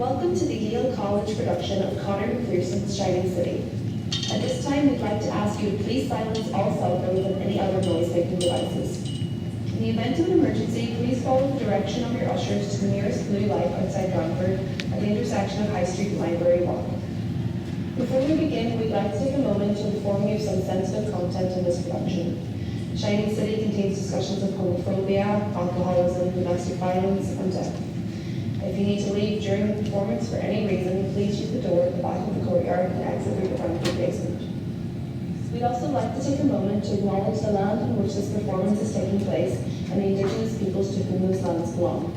Welcome to the Yale College production of Conor McPherson's Shining City. At this time, we'd like to ask you to please silence all cell phones and any other noise-making devices. In the event of an emergency, please follow the direction of your ushers to the nearest blue light outside Dramaturg at the intersection of High Street and Library Walk. Before we begin, we'd like to take a moment to inform you of some sensitive content in this production. Shining City contains discussions of homophobia, alcoholism, domestic violence, and death. If you need to leave during the performance for any reason, please use the door at the back of the courtyard and exit through the front of the basement. We'd also like to take a moment to acknowledge the land on which this performance is taking place and the Indigenous peoples to whom those lands belong.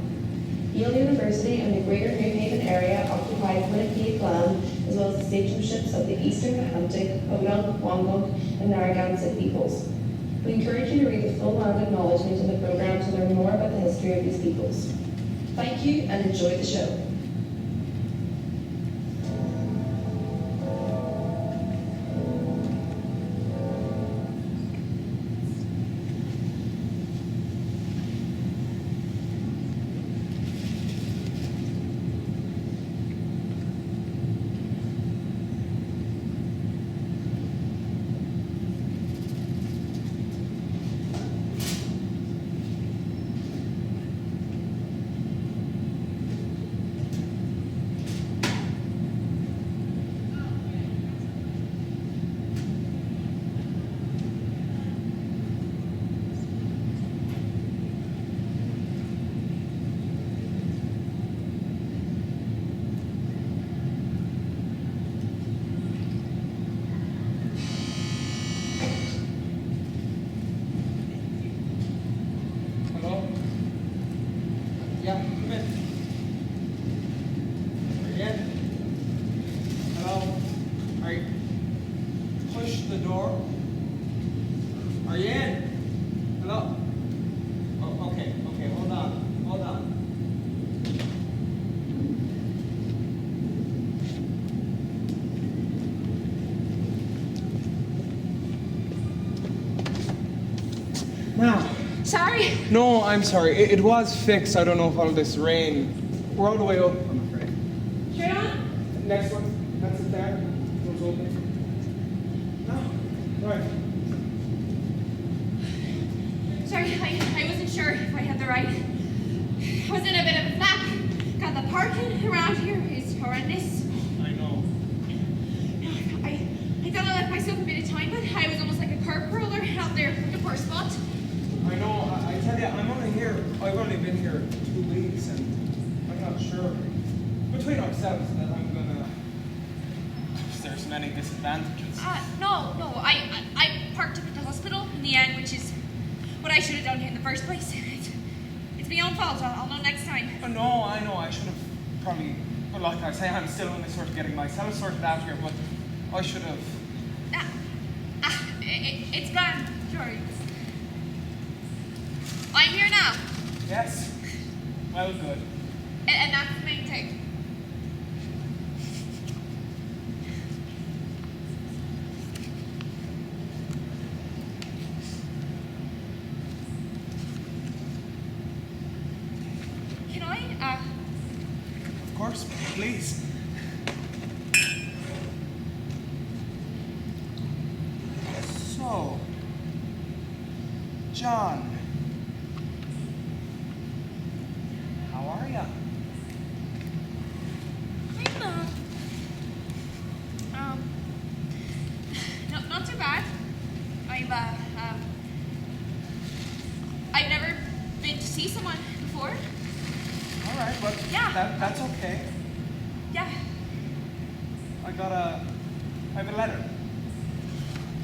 Yale University and the Greater New Haven area occupy Quinnipiac land, as well as the statehorships of the Eastern Atlantic, Odong, Wongok, and Narragansett peoples. We encourage you to read the full land acknowledgement in the program to learn more about the history of these peoples. Thank you and enjoy the show. Sorry. No, I'm sorry. It was fixed. I don't know if all this rain. We're all the way up, I'm afraid. Straight on? Next one. That's it there. Doors open. No. Right. Sorry, I wasn't sure if I had the right. I was in a bit of a flap. God, the parking around here is horrendous. I know. I thought I left myself a bit of time, but I was almost like a curb crawler out there looking for a spot. I know, I tell you, I'm only here, I've only been here 2 weeks and I'm not sure. Between ourselves that I'm gonna... There's many disadvantages. No, I parked up at the hospital in the end, which is what I should have done in the first place. It's my own fault, I'll know next time. No, I know, I should have probably, well, like I say, I'm still only sort of getting myself sorted out here, but I should have... It's grand, sure. I'm here now. Yes. Well, good. And that's the main thing. Can I, Of course, please. So, John. Not too bad. I've never been to see someone before. All right, but yeah, that's okay. Yeah. I have a letter.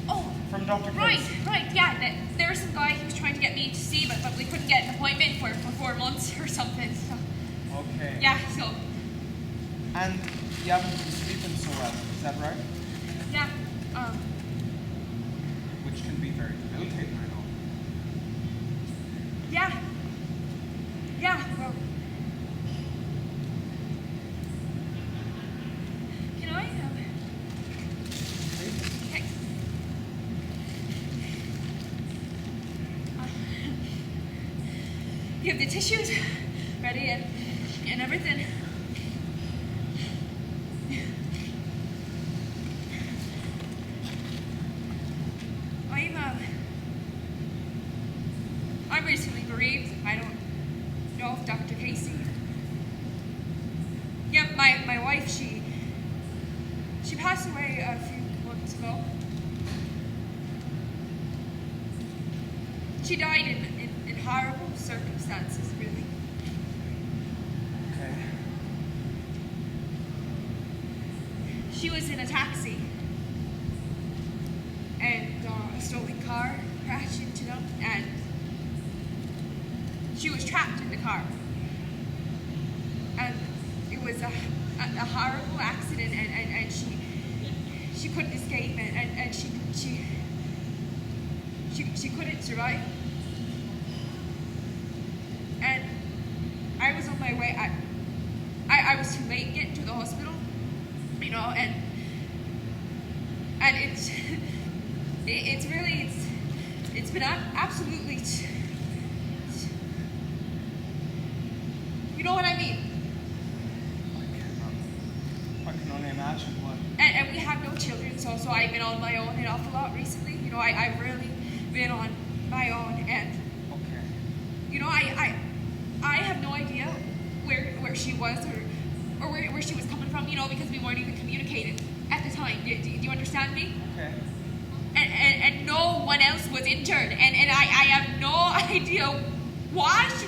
Oh. From Dr. Right, yeah. There was some guy who was trying to get me to see, but we couldn't get an appointment for 4 months or something. So. Okay. Yeah, so. And you haven't been sleeping so well, is that right? Yeah, Which can be very debilitating, I know. Yeah, well. Can I, Okay. You have the tissues ready and everything. I'm recently bereaved. I don't know if Dr. Casey. Yeah, my wife, she passed away a few months ago. She died in horrible circumstances, really. Okay. She was in a taxi, and a stolen car crashed into them, and she was trapped in the car. And it was a horrible accident, and she couldn't escape, and she couldn't survive. And I was on my way. I was too late getting to the hospital, you know, and it's been absolutely, you know what I mean? I can only imagine what. And we have no children, so I've been on my own an awful lot recently. You know, I've really been on my own, and Okay. you know, I have no idea where she was or where she was coming from. You know, because we weren't even communicating at the time. Do you understand me? Okay. And no one else was injured, and I have no idea why she.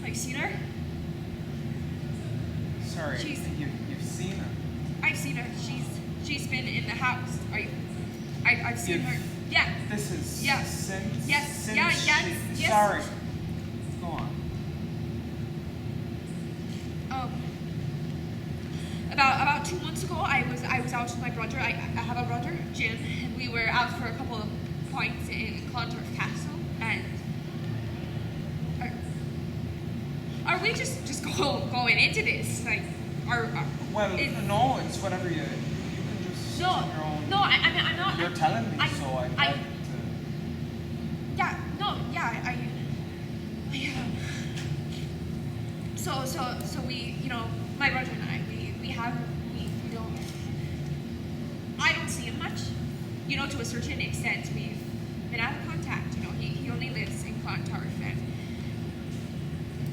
Have you seen her? Sorry, you've seen her. I've seen her. She's been in the house. I've seen her. Yeah. This is Yeah. since. Yes. Since Yeah. Yes. she- Yes. Sorry. Go on. About 2 months ago, I was out with my brother. I have a brother, Jim, and we were out for a couple of points in Clontarf Castle. And are we just going into this? Like, Well, no, it's whatever you can just No, on your own. no. I mean, I'm not. You're telling me, so I'd like to. Yeah, no, yeah, So we, you know, my brother and I, we don't. I don't see him much, you know, to a certain extent. We've been out of contact. You know, he only lives in Clontarf, and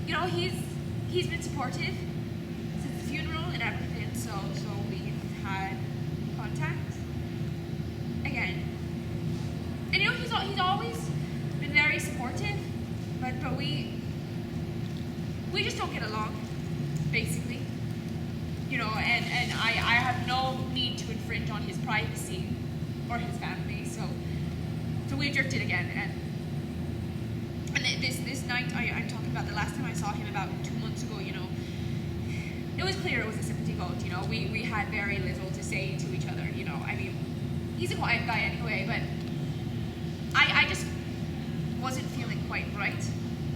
you know, he's been supportive since the funeral and everything. So we've had contact again. And you know, he's always been very supportive, but we just don't get along, basically. You know, and I have no need to infringe on his privacy or his family, so we drifted again. And this night, I'm talking about the last time I saw him about 2 months ago, you know, it was clear it was a sympathy vote, you know, we had very little to say to each other, you know, I mean, he's a quiet guy anyway, but I just wasn't feeling quite right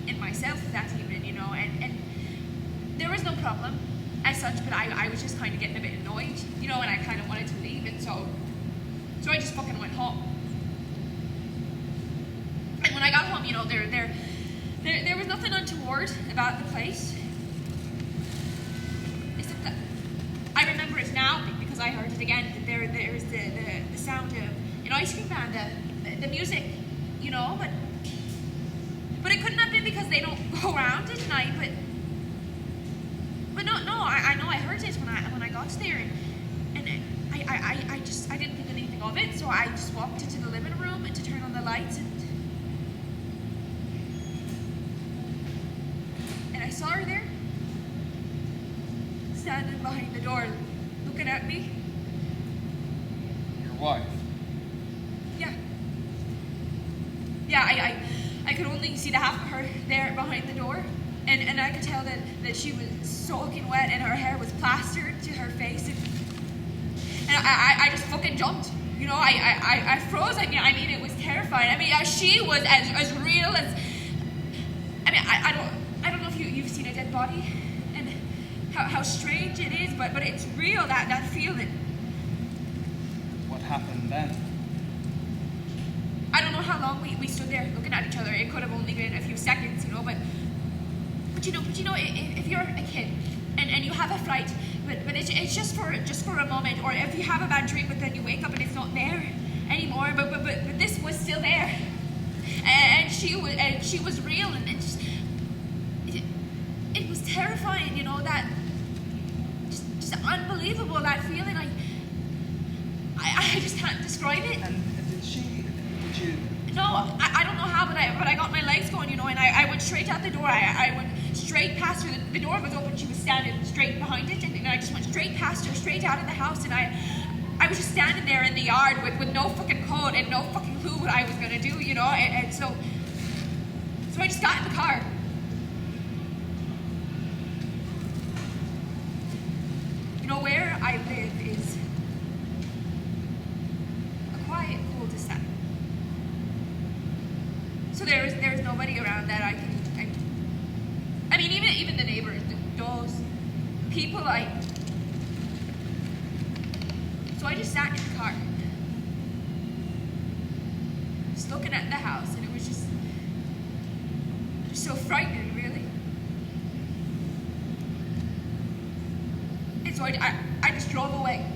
in myself that evening, you know, and there was no problem as such, but I was just kind of getting a bit annoyed, you know, and I kind of wanted to leave, and so I just fucking went home. And when I got home, you know, there was nothing untoward about the place, except that I remember it now because I heard it again. That there's the sound of an ice cream van, the music, you know, but it couldn't have been because they don't go around at night. But no, I know I heard it when I got there, and I didn't think anything of it, so I just walked into the living room and to turn on the lights, and I saw her there, standing behind the door, looking at me. Your wife. Yeah, I could only see the half of her there behind the door, and I could tell that she was soaking wet and her hair was plastered to her face, and I just fucking jumped. You know, I froze. I mean, it was terrifying. I mean, she was as real as. I mean, I don't know if you've seen a dead body, and how strange it is, but it's real, that feeling. What happened then? I don't know how long we stood there looking at each other. It could have only been a few seconds, you know, but But you know, if you're a kid and you have a fright, but it's just for a moment, or if you have a bad dream, but then you wake up and it's not there anymore. But this was still there, and she was real, and it was terrifying. You know, that just unbelievable, that feeling. I just can't describe it. And did you? No, I don't know how, but I got my legs going, you know, and I went straight out the door. I went straight past her. The door was open. She was standing straight behind it, and I just went straight past her, straight out of the house, and I was just standing there in the yard with no fucking coat and no fucking clue what I was gonna do, you know, and so I just got in the car. You know, where I live is a quiet cul-de-sac. So there's nobody around that I mean, even the neighbors, those people, so I just sat in the car, just looking at the house, and it was just so frightening, really. And so I just drove away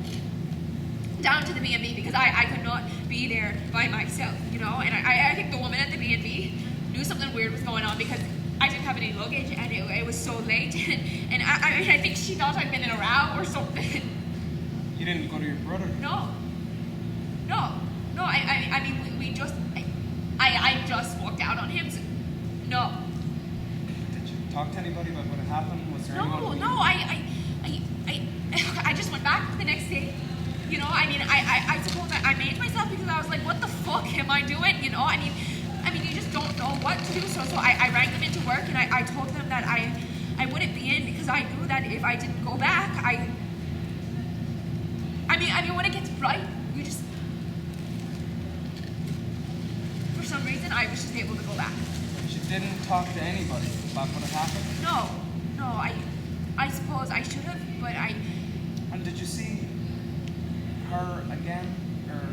down to the B&B because I could not be there by myself, you know, and I think the woman at the B&B knew something weird was going on because I didn't have any luggage and it was so late, and I think she thought I'd been in a row or something. You didn't go to your brother? No, I mean, we just, I just walked out on him, so, no. Did you talk to anybody about what had happened? Was there anyone? No, I just went back the next day. You know, I mean, I suppose I made myself because I was like, what the fuck am I doing? You know, I mean, you just don't know what to do. So I rang them into work and I told them that I wouldn't be in because I knew that if I didn't go back, I mean, when it gets bright, you just, for some reason, I was just able to go back. You didn't talk to anybody about what had happened? No, I suppose I should have, but And did you see her again, or?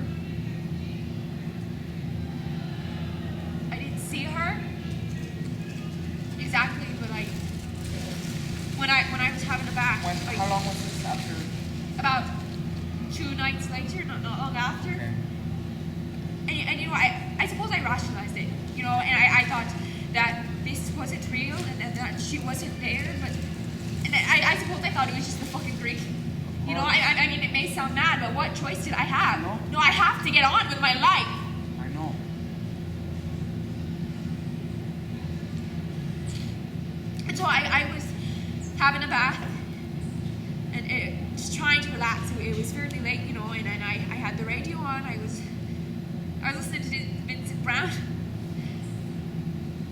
I didn't see her exactly, but when I was having a bath. How long was this after? About 2 nights later, not long after. Okay. And you know, I suppose I rationalized it, you know, and I thought that this wasn't real and that she wasn't there, but and I suppose I thought it was just the fucking Greek. You know, I mean, it may sound mad, but what choice did I have? No, I have to get on with my life. I know. And so I was having a bath and just trying to relax. It was fairly late, you know, and I had the radio on. I was listening to Vincent Brown.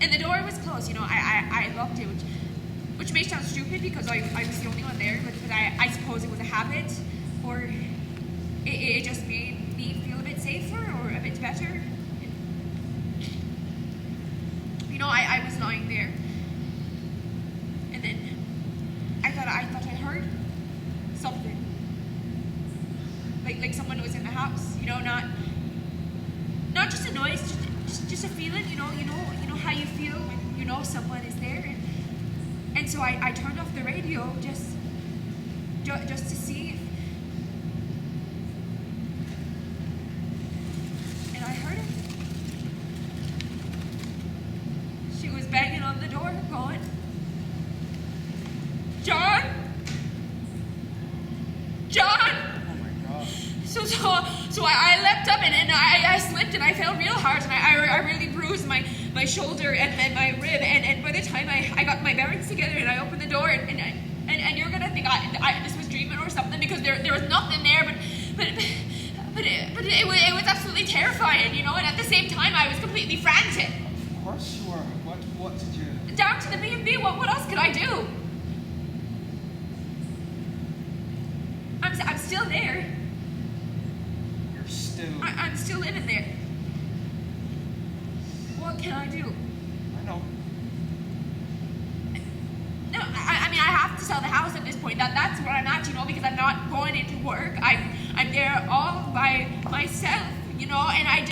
And the door was closed, you know. I locked it, which may sound stupid because I was the only one there, but I suppose it was a habit, or it just made me feel a bit safer or a bit better. You know, I was lying there, and then I thought I heard something, like someone was in the house. You know, not just a noise, just a feeling. You know how you feel when you know someone is there. And so I turned off the radio just to see if, and I heard her. She was banging on the door, going, John. Oh my God. So I leapt up and I slipped and I fell real hard and I really bruised my shoulder and my rib, and by the time I got my bearings together and I opened the door and you're gonna think I this was dreaming or something because there was nothing there, but it was absolutely terrifying, you know, and at the same time I was completely frantic. Of course you were. What did you? Down to the B&B. What else could I do? I'm still there. You're still. I'm still living there. What can I do? I know. No, I mean, I have to sell the house at this point. That's where I'm at, you know, because I'm not going into work. I'm there all by myself, you know, and I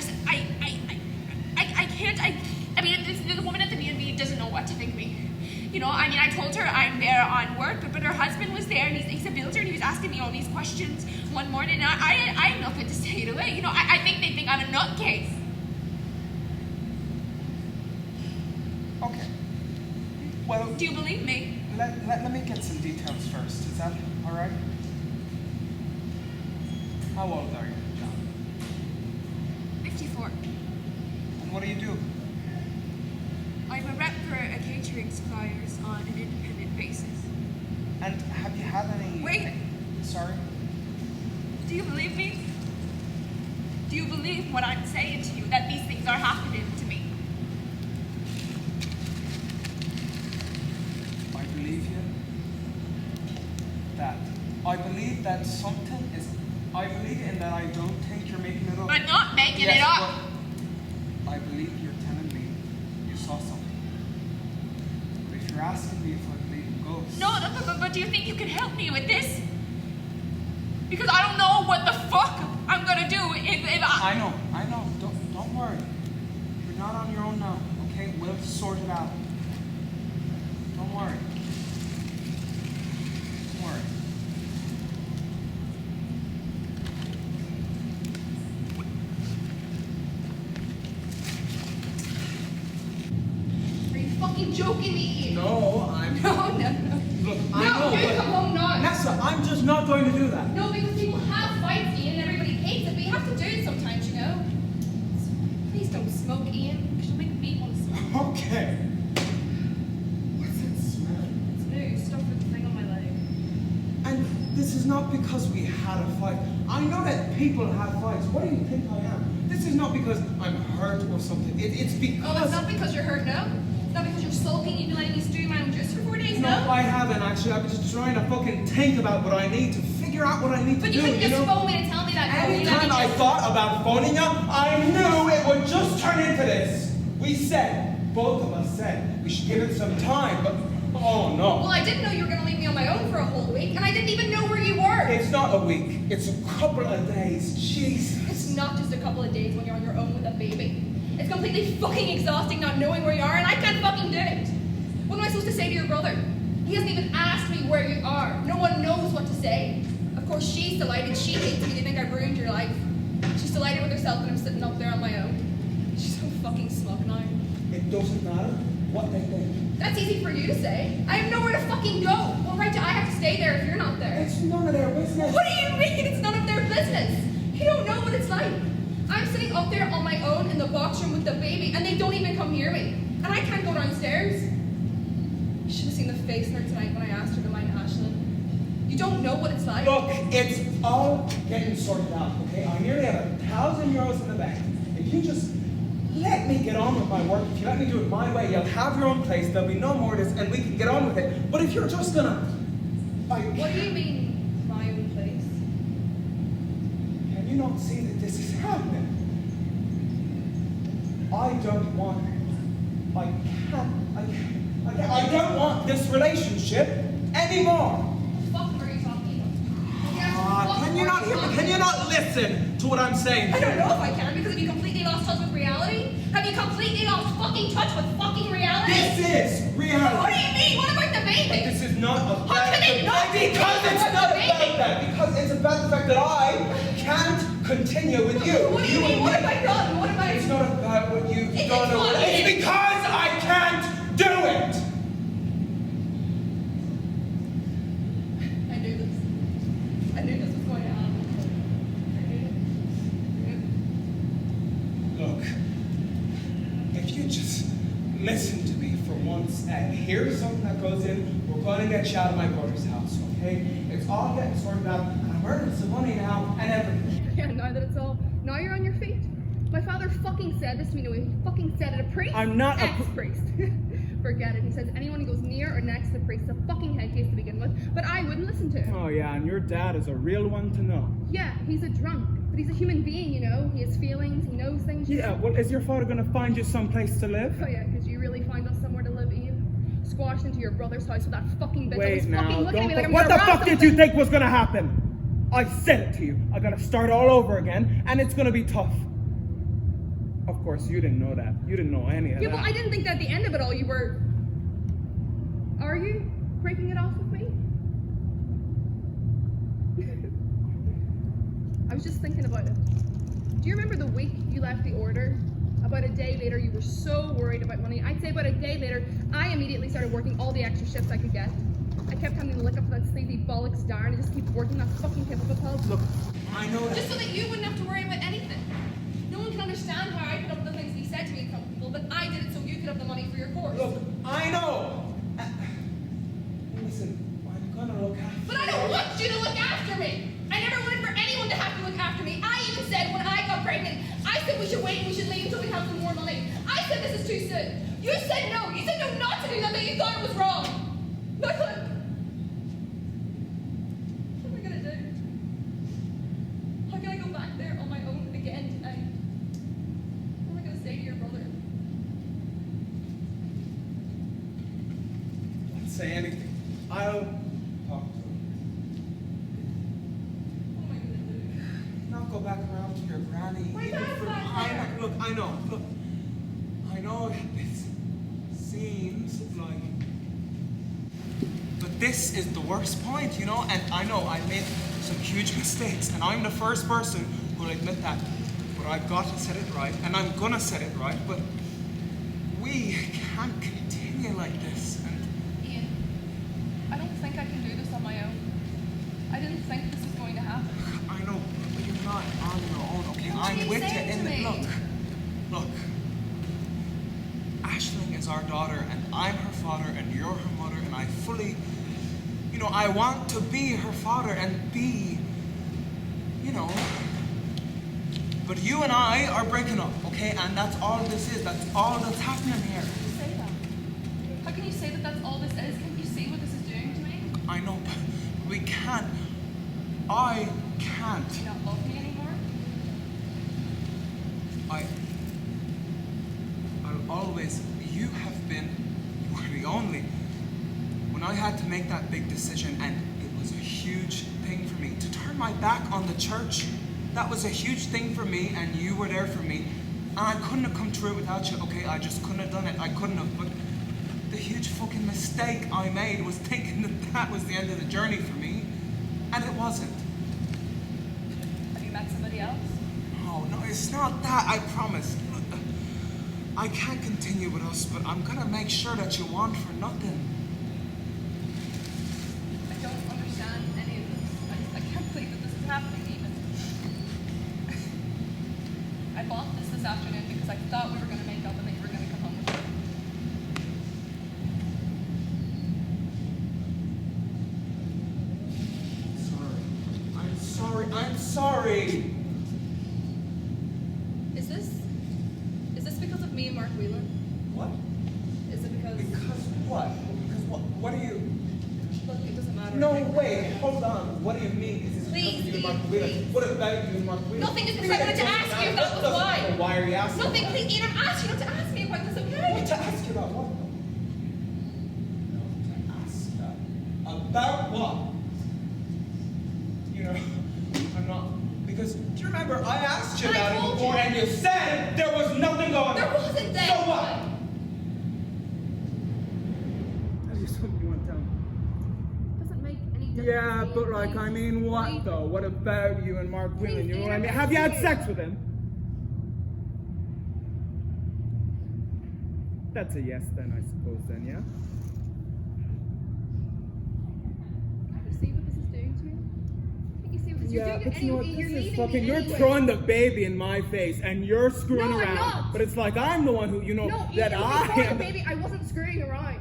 can't. I mean, the woman at the B&B doesn't know what to think of me. You know, I mean, I told her I'm there on work, but her husband was there, and he's a builder, and he was asking me all these questions one morning, and I had nothing to say to it. You know, I think they think I'm a nutcase. Okay. Well, Do you believe me? let me get some details first. Is that all right? How old are you, John? 54. And what do you do? I'm a rep for a catering suppliers on an independent basis. And have you had any... Wait. Sorry? Do you believe me? Do you believe what I'm saying to you, that these things are happening to me? I believe you. I believe that something is... I believe in that. I don't think you're making it up. I'm not making Yes, it up. but I believe you're telling me you saw something. But if you're asking me if I believe in ghosts... No, but do you think you can help me with this? Because I don't know what the fuck I'm gonna do if I... I know. Don't worry. You're not on your own now, okay? We'll sort it out. Don't worry. Don't worry. Are you fucking joking me? No, I'm... No. Look, No, I know, you but... come home now. Neasa, I'm just not going to do that. No, because people have fights, Ian, and everybody hates it, but you have to do it sometimes, you know? Please don't smoke, Ian, because you'll make me want to smoke. Okay. What's that smell? It's new, stuff with the thing on my leg. And this is not because we had a fight. I know that people have fights. What do you think I am? This is not because I'm hurt or something. It's because... Oh, it's not because you're hurt, no? It's not because you're sulking, you've been letting me stew my own juice for 4 days, No, no? I haven't actually. I've been just trying to fucking think about what I need to figure out what I need to But do. you couldn't just know? phone me to tell me that. no, you let Anytime me I just- thought about phoning you, I knew it would just turn into this. We said, both of us said, we should give it some time, but oh no. Well, I didn't know you were going to leave me on my own for a whole week, and I didn't even know where you were. It's not a week. It's a couple of days. Jesus. It's not just a couple of days when you're on your own with a baby. It's completely fucking exhausting not knowing where you are, and I can't fucking do it. What am I supposed to say to your brother? He hasn't even asked me where you are. No one knows what to say. Of course, she's delighted. She hates me. They think I've ruined your life. She's delighted with herself that I'm sitting up there on my own. She's so fucking smug now. It doesn't matter what they think. That's easy for you to say. I have nowhere to fucking go. What right do I have to stay there if you're not there? It's none of their business. What do you mean it's none of their business? You don't know what it's like. I'm sitting up there on my own in the box room with the baby, and they don't even come near me. And I can't go downstairs. You should have seen the face in her tonight when I asked her to mind Ashlyn. You don't know what it's like. Look, it's all getting sorted out, okay? I nearly have €1,000 in the bank. If you just let me get on with my work, if you let me do it my way, you'll have your own place, there'll be no more of this, and we can get on with it. But if you're just gonna... What do you mean, my own place? Can you not see that this is happening? I don't want... I don't want this relationship anymore. What the fuck are you talking about? Can you not hear me? Can you not listen to what I'm saying? I don't know if I can, because have you completely lost touch with reality? Have you completely lost fucking touch with fucking reality? This is reality. What do you mean? What about the baby? This is not about How can it not be? Because it's About not the about baby? that. Because it's about the fact that I can't continue with you. What do you mean? What have I done? What have I... It's not about what you've It's done. not. It's because I can't do it. I knew this. I knew this was going to happen. I knew it. Look, if you just listen to me for once and here's something that goes in, we're going to get you out of my brother's house, okay? It's all getting sorted out, and I'm earning some money now and everything. Yeah, now that it's all... Now you're on your feet. My father fucking said this to me. No, he fucking said it. A priest? I'm not a ex-priest. Forget it. He says anyone who goes near or next to the priest is a fucking head case to begin with. But I wouldn't listen to him. Oh yeah, and your dad is a real one to know. Yeah, he's a drunk. But he's a human being, you know? He has feelings, he knows things. Yeah, well, is your father going to find you someplace to live? Oh yeah, because you really find us somewhere to live, Ian. Squashed into your brother's house with that fucking bitch. Wait He's now, fucking looking at me like I'm what the gonna fuck rob did you something. think was going to happen? I said it to you. I got to start all over again, and it's going to be tough. Of course, you didn't know that. You didn't know any of Yeah, that. well, I didn't think that at the end of it all you were... Are you breaking it off with me? I was just thinking about it. Do you remember the week you left the order? About a day later, you were so worried about money. I'd say about a day later, I immediately started working all the extra shifts I could get. I kept having to lick up that sleazy bollocks Daire and just keep working that fucking typical pub. Look, I know that. Just so that you wouldn't have to worry about anything. No one can understand how I put up with the things that he said to me in front of people, but I did it so you could have the money for your course. Look, I know. Listen, I'm gonna look after you. But I don't want you to look after me. I never wanted for anyone to have to look after me. I even said when I got pregnant, I said we should wait and we should leave until we have some more money. I said this is too soon. You said no. You said no not to do that, that you thought it was wrong. Look, look. What am I gonna do? How can I go back there on my own again tonight? What am I gonna say to your brother? Don't say anything. I'll talk to him. What am I gonna do? Not go back around to your granny. My even dad's for- back I there. know, look, I know. Look, I know this seems like, but this is the worst point, you know. And I know I made some huge mistakes, and I'm the first person who'll admit that. But I've got to set it right, and I'm gonna set it right. But we can't continue like this. And Ian, I don't think I can do this on my own. I didn't think this was going to happen. I know, but you're not on your own, okay? What are I'm you with you saying in to the me? look. Aisling is our daughter, and I'm her father, and you're her mother, and I fully, you know, I want to be her father and be, you know. But you and I are breaking up, okay? And that's all this is. That's all that's happening here. How can you say that? How can you say that that's all this is? Can't you see what this is doing to me? I know, but we can't. I can't. Do you not love me anymore? I'll always, you have been, you were the only. When I had to make that big decision, and it was a huge thing for me, to turn my back on the church, that was a huge thing for me, and you were there for me. And I couldn't have come through without you, okay? I just couldn't have done it. I couldn't have, but the huge fucking mistake I made was thinking that that was the end of the journey for me, and it wasn't. Have you met somebody else? No, it's not that, I promise. I can't continue with us, but I'm gonna make sure that you want for nothing. I don't understand any of this. I can't believe that this is happening even. I bought this afternoon because I thought we were going to make up and that you were going to come home with me. I'm sorry. Is this because of me and Mark Whelan? What? Is it because... Because what? Because what do you... Look, it doesn't matter. No, wait, hold on. What do you mean? Is this Please, because of you and Mark Ian, Whelan? please. What about you and Mark Whelan? Nothing, just because I wanted to ask you if that was why. Why are you asking? Nothing, that? please, Ian, I'm asking you not to ask me about this, okay? What to ask you about what? No, to ask about what? You know, I'm not, because, do you remember I asked you I about it told before you. and you said there was nothing going on. There wasn't then. So what? That's just something you want to tell me. Doesn't make any difference. Yeah, Ian, but like, please. I mean, what Please. though? What about you and Mark Whelan? Please, You know what I Ian, mean? I'm Have you had serious. sex with him? That's a yes then, I suppose then, yeah? Can't you see what this is doing to me? Can't you see what this Yeah, you're doing but it you know what, anyway, you're this is leaving fucking, me you're anyway. throwing the baby in my face and you're screwing No, I'm around. not. But it's like I'm the one who, you know, No, that Ian, I before the am. baby, I wasn't screwing around.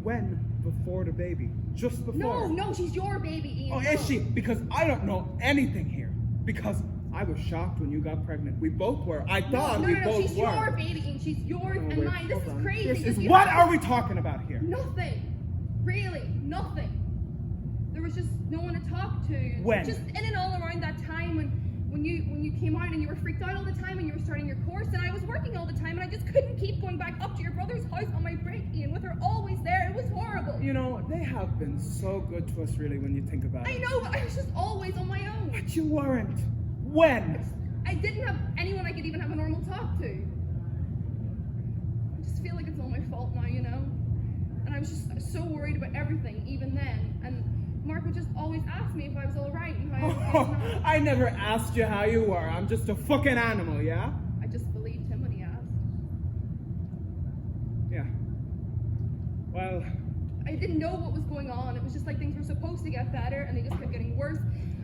When? Before the baby? Just before? No, she's your baby, Ian. Oh, no. is she? Because I don't know anything here. Because I was shocked when you got pregnant. We both were. I thought No, we no, both she's were. your baby, Ian. She's yours Oh, and wait, mine. This hold is on. crazy. This is You what have- are we talking about here? Nothing. Really, nothing. There was just no one to talk to. When? Just in and all around that time when you came out and you were freaked out all the time and you were starting your course and I was working all the time and I just couldn't keep going back up to your brother's house on my break, Ian, with her always there. It was horrible. You know, they have been so good to us, really, when you think about it. I know, but I was just always on my own. But you weren't. When? I didn't have anyone I could even have a normal talk to. I just feel like it's all my fault now, you know? And I was just so worried about everything, even then. And Mark would just always ask me if I was alright and if I was not. I never asked you how you were. I'm just a fucking animal, yeah? I just believed him when he asked. Yeah. Well, I didn't know what was going on. It was just like things were supposed to get better, and they just kept getting worse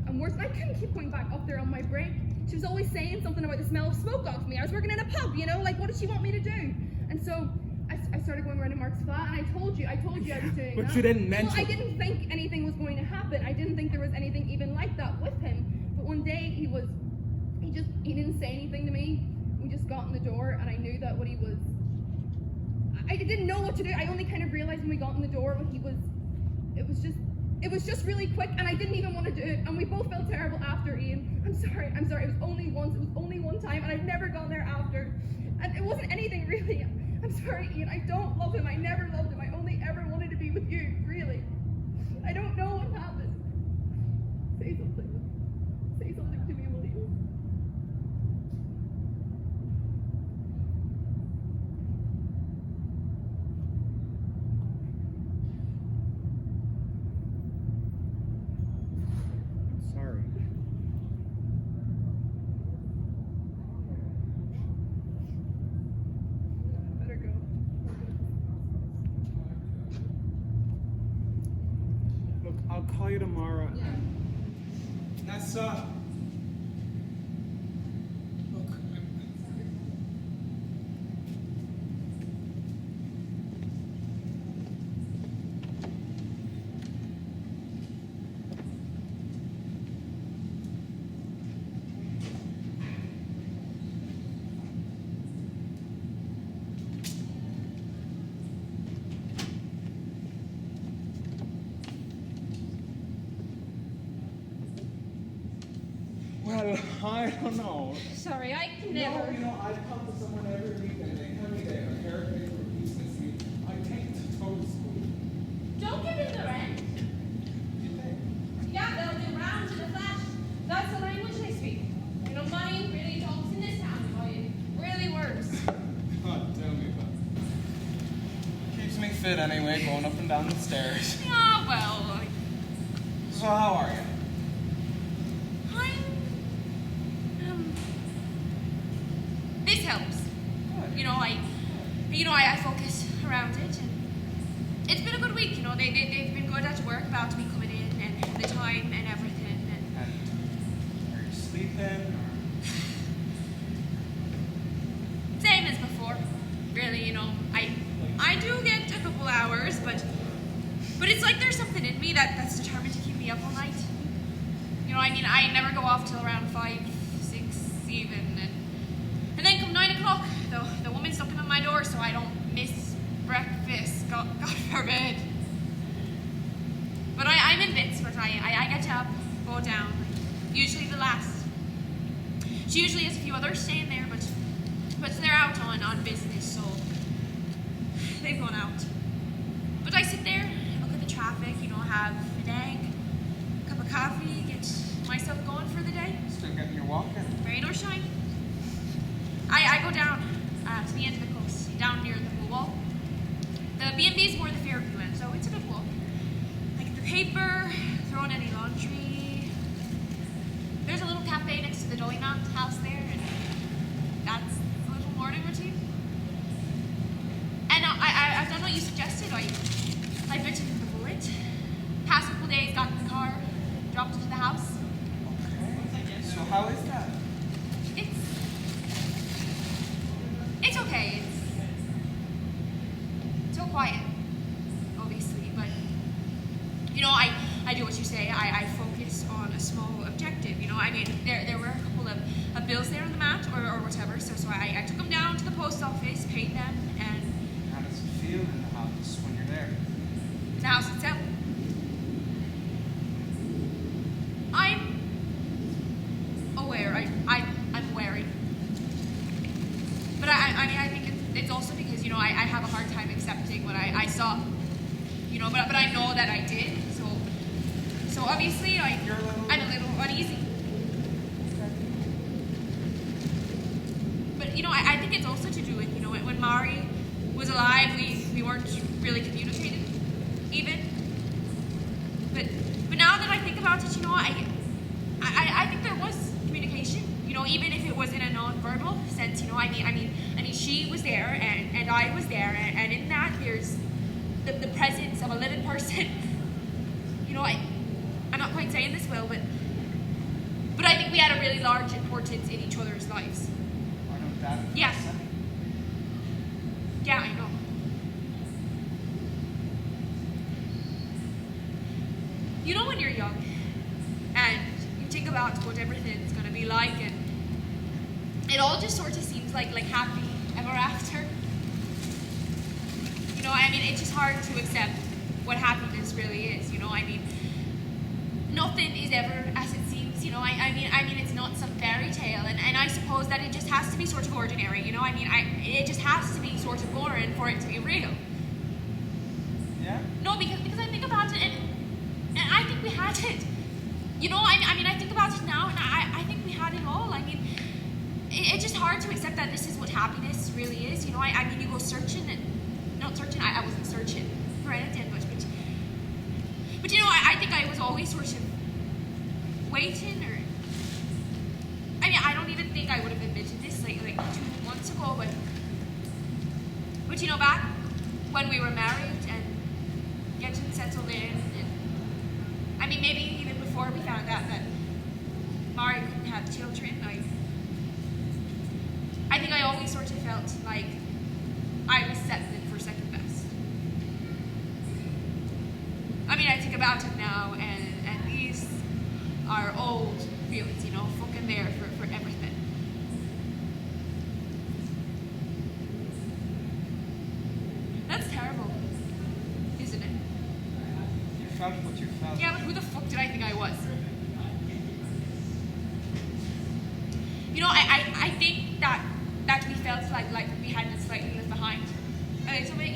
and worse. And I couldn't keep going back up there on my break. She was always saying something about the smell of smoke off me. I was working in a pub, you know, like what did she want me to do? And so I started going around to Mark's flat, and I told you I was doing but that. you didn't mention. Well, I didn't think anything was going to happen. I didn't think there was anything even like that with him. But one day he didn't say anything to me. We just got in the door, and I knew that what he was. I didn't know what to do. I only kind of realized when we got in the door what he was. It was just really quick, and I didn't even want to do it. And we both felt terrible after, Ian. I'm sorry. It was only once. It was only one time, and I've never gone there after. And it wasn't anything really. I'm sorry, Ian. I don't love him. I never loved him. I only ever wanted to be with you, really. I don't know what happened. Say something. Say something to me, will you? I'm sorry. Better go. Look, I'll call you tomorrow. Yeah. Neasa. Look, well, I don't know. Sorry, I can No, never. you know, I come to someone every week and they tell me they have a haircut for business me. I take to go to school. Don't give in the rent. You think? Yeah, they'll do round to the flash. That's the language they speak. You know, money really talks in this town, boy. It really works. God, tell me about it. Keeps me fit anyway, going up and down the stairs. Yeah, well, So how are you? this helps. Good. I focus around it, and it's been a good week. They've been good at work about me coming in and the time and everything. And are you sleeping? Same as before, really. I do get a couple hours, but it's like there's something in me that's determined to keep me up all night. I never go off till around 5, 6 even, and then come 9 o'clock, the woman's knocking on my door so I don't miss breakfast. God forbid. But I'm in bits, but I get up, go down, usually the last. She usually has a few others staying there, but they're out on business, so they've gone out. But I sit there, look at the traffic, have an egg, a cup of coffee, get myself going for the day. Still getting your walk in? Rain or shine. I go down to the end of the coast, down near the pool wall. The B&B is more the Fairview end, so it's a good walk. I get the paper, throw in any laundry. There's a little cafe next to the Doyman house there, and that's a little morning routine. And I've done what you suggested. I've been to the bullet. Past couple days, got in the car, dropped it to the house. Okay. So how is that? It's okay. It's so quiet, obviously, but I do what you say. I focus on a small objective. There were a couple of bills there on the mat or whatever, so I took them down to the post office, paid them, and How does it feel in the house when you're there? the house itself. I'm aware. I'm wary. But I think it's also because, I have a hard time accepting what I saw. But I know that I did. So obviously I'm a little uneasy. But, I think it's also to do with, when Mari was alive, we weren't really communicating. even if it was in a non-verbal sense, I mean, she was there and I was there, and in that there's the presence of a living person. I'm not quite saying this well, but I think we had a really large importance in each other's lives. I know that. Yes. Yeah, I know. When you're young and you think about what everything's gonna be like, and it all just sort of seems like happy ever after. It's just hard to accept what happiness really is. Nothing is ever as it seems. It's not some fairy tale, and I suppose that it just has to be sort of ordinary. It just has to be sort of boring for it to be real. Yeah. No, because I think about it, and I think we had it. I think about it now, and I think we had it all. It's just hard to accept that this is what happiness really is. You go searching, and not searching. I wasn't searching for anything, but I think I was always sort of waiting, or I don't even think I would have admitted this like 2 months ago, but back when we were married and getting settled in, and maybe even before we found out that Mari couldn't have children, I think I always sort of felt like I was settling for second best. I think about it now, and these are old feelings, fucking there for everything. That's terrible, isn't it? You felt what you felt. Yeah, but who the fuck did I think I was? I think that we felt like we had been slightly left behind a little bit.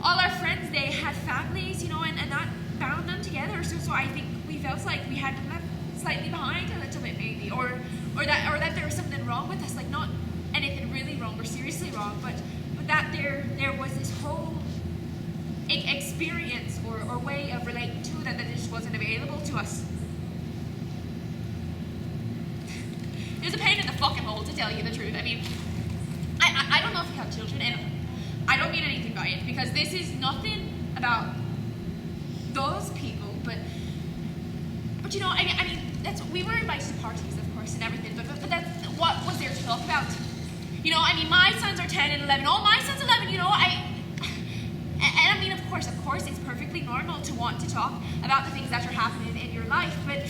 All our friends, they had families, and that bound them together. So I think we felt like we had been left slightly behind a little bit, maybe, or that there was something wrong with us, like not anything really wrong or seriously wrong, but that there was this whole experience or way of relating to that just wasn't available to us. It was a pain in the fucking hole, to tell you the truth. I don't know if you have children, and I don't mean anything by it, because this is nothing about those people, but that's, we were invited to parties, of course, and everything, but that's what was there to talk about. My sons are 10 and 11. Oh, my son's 11. Of course, it's perfectly normal to want to talk about the things that are happening in your life, but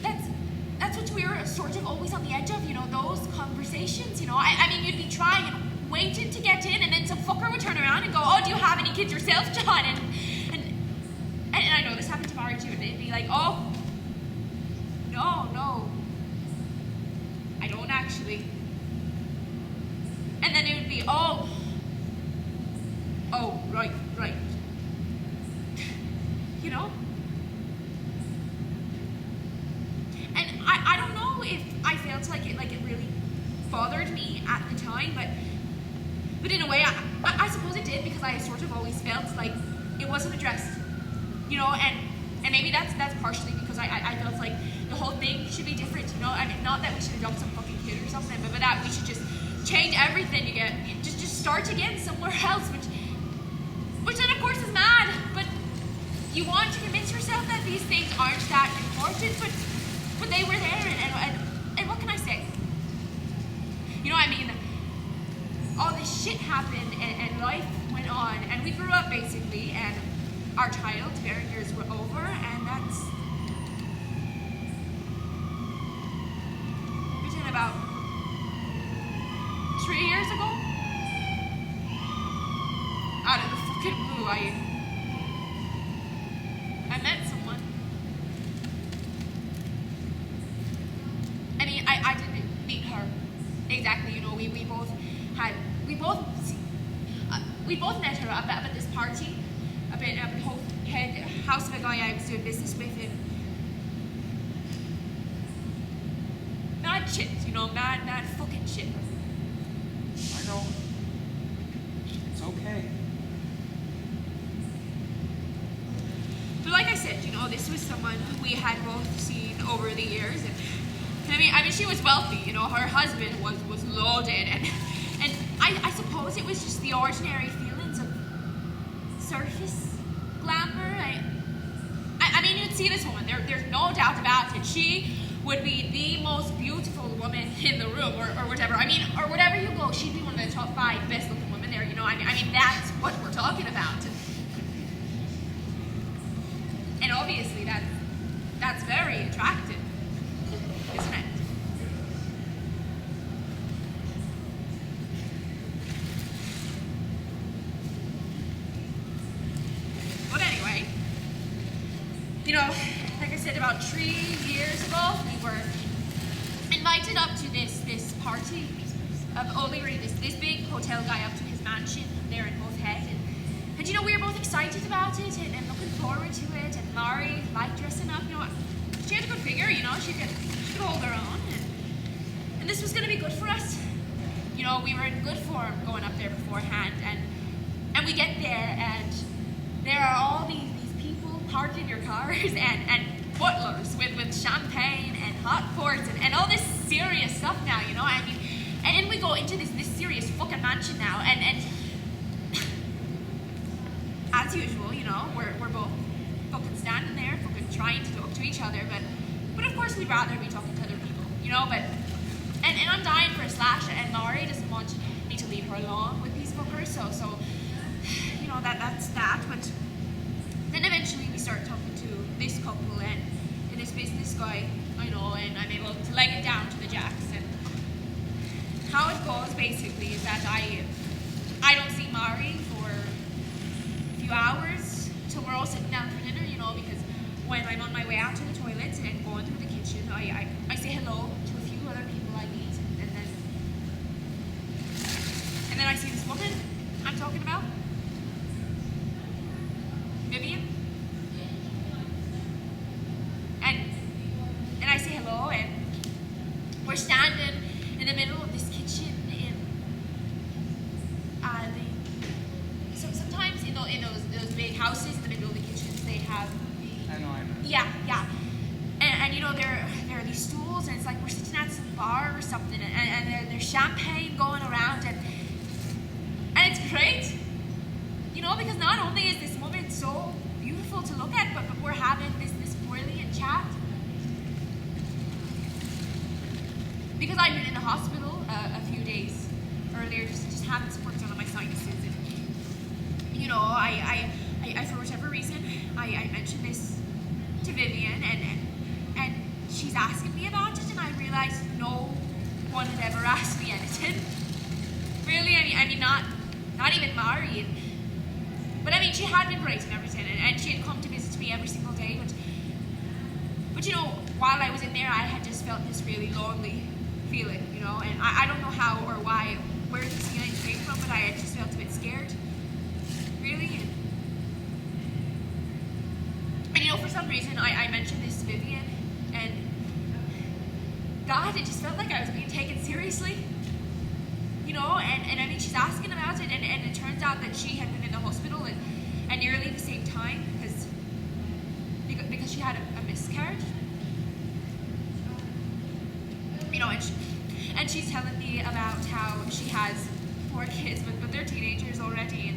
that's what we were sort of always on the edge of, those conversations. You'd be trying and waiting to get in, and then some fucker would turn around and go, "Oh, do you have any kids yourself, John?" And I know this happened to Mari too, and they'd be like, "Oh, no, I don't actually." And then it would be, oh, right. And I don't know if I felt like it really bothered me at the time, but in a way, I suppose it did, because I sort of always felt like it wasn't addressed, and maybe that's partially because I felt like the whole thing should be different, not that we should adopt some fucking kid or something, but that we should just change everything again, just start again somewhere else, which then of course is mad, but you want to convince yourself that these things aren't that important, but they were there, and what can I say? All this shit happened, and life went on, and we grew up basically, and our childbearing years were over, and that's within about 3 years ago. Out of the fucking blue, I met someone. I didn't meet her exactly. We both met her up at this party, up at the house of a guy I was doing business with, and mad shit, mad fucking shit. I know. It's okay. But like I said, this was someone who we had both seen over the years, I mean, she was wealthy, you know, her husband was loaded, and I suppose it was just the ordinary feelings of surface glamour. I mean, you'd see this woman, there's no doubt about it. She would be the most beautiful woman in the room, or whatever. I mean, or wherever you go, she'd be one of the top 5 best looking women there, you know. I mean, that's what we're talking about. And obviously that's very attractive, isn't it? But anyway, you know, like I said, about 3 years ago, we were invited up to this party of this big hotel guy up to his mansion there in Both Head. And you know, we were both excited about it and looking forward to it. And Mari liked dressing up. You know, she had a good figure. You know, she could hold her own. And this was going to be good for us. You know, we were in good form going up there beforehand. And we get there, and there are all these people parked in your cars and butlers with champagne and hot ports and all this serious stuff now. You know, I mean, and then we go into this serious fucking mansion now, and as usual, you know, we're both fucking standing there, fucking trying to talk to each other, but of course we'd rather be talking to other people, you know, but, and I'm dying for a slash, and Mari doesn't want me to leave her alone with these fuckers, so, you know, that's that, but then eventually we start talking to this couple, and this business guy, I know, and I'm able to leg it down to the jacks, and how it goes, basically, is that I don't see Mari for hours till we're all sitting down for dinner, you know, because when I'm on my way out to the toilet and going through the kitchen, I say hello to a few other people I meet, and then I see this woman I'm talking about, Vivian, and I say hello, and we're standing in the middle of this kitchen in sometimes in those big houses in the middle of the kitchens, they have the... I know. Yeah. And you know, there are these stools, and it's like we're sitting at some bar or something, and there's champagne going around, and it's great. You know, because not only is this woman so beautiful to look at, but we're having this brilliant chat. Because I've been in the hospital a few days earlier, just having some work done on my sinuses, and you know, I for whatever reason, I mentioned this to Vivian, and she's asking me about it, and I realized no one had ever asked me anything. Really, I mean, not even Mari, but I mean, she had been great and everything, and she had come to visit me every single day, but you know, while I was in there, I had just felt this really lonely feeling, you know, and I don't know how or why, where this feeling came from, but I had just felt a bit scared. Really? And you know, for some reason, I mentioned this to Vivian, and God, it just felt like I was being taken seriously. You know, and I mean, she's asking about it, and it turns out that she had been in the hospital and nearly the same time, because she had a miscarriage. You know, and she's telling me about how she has 4 kids, but they're teenagers already,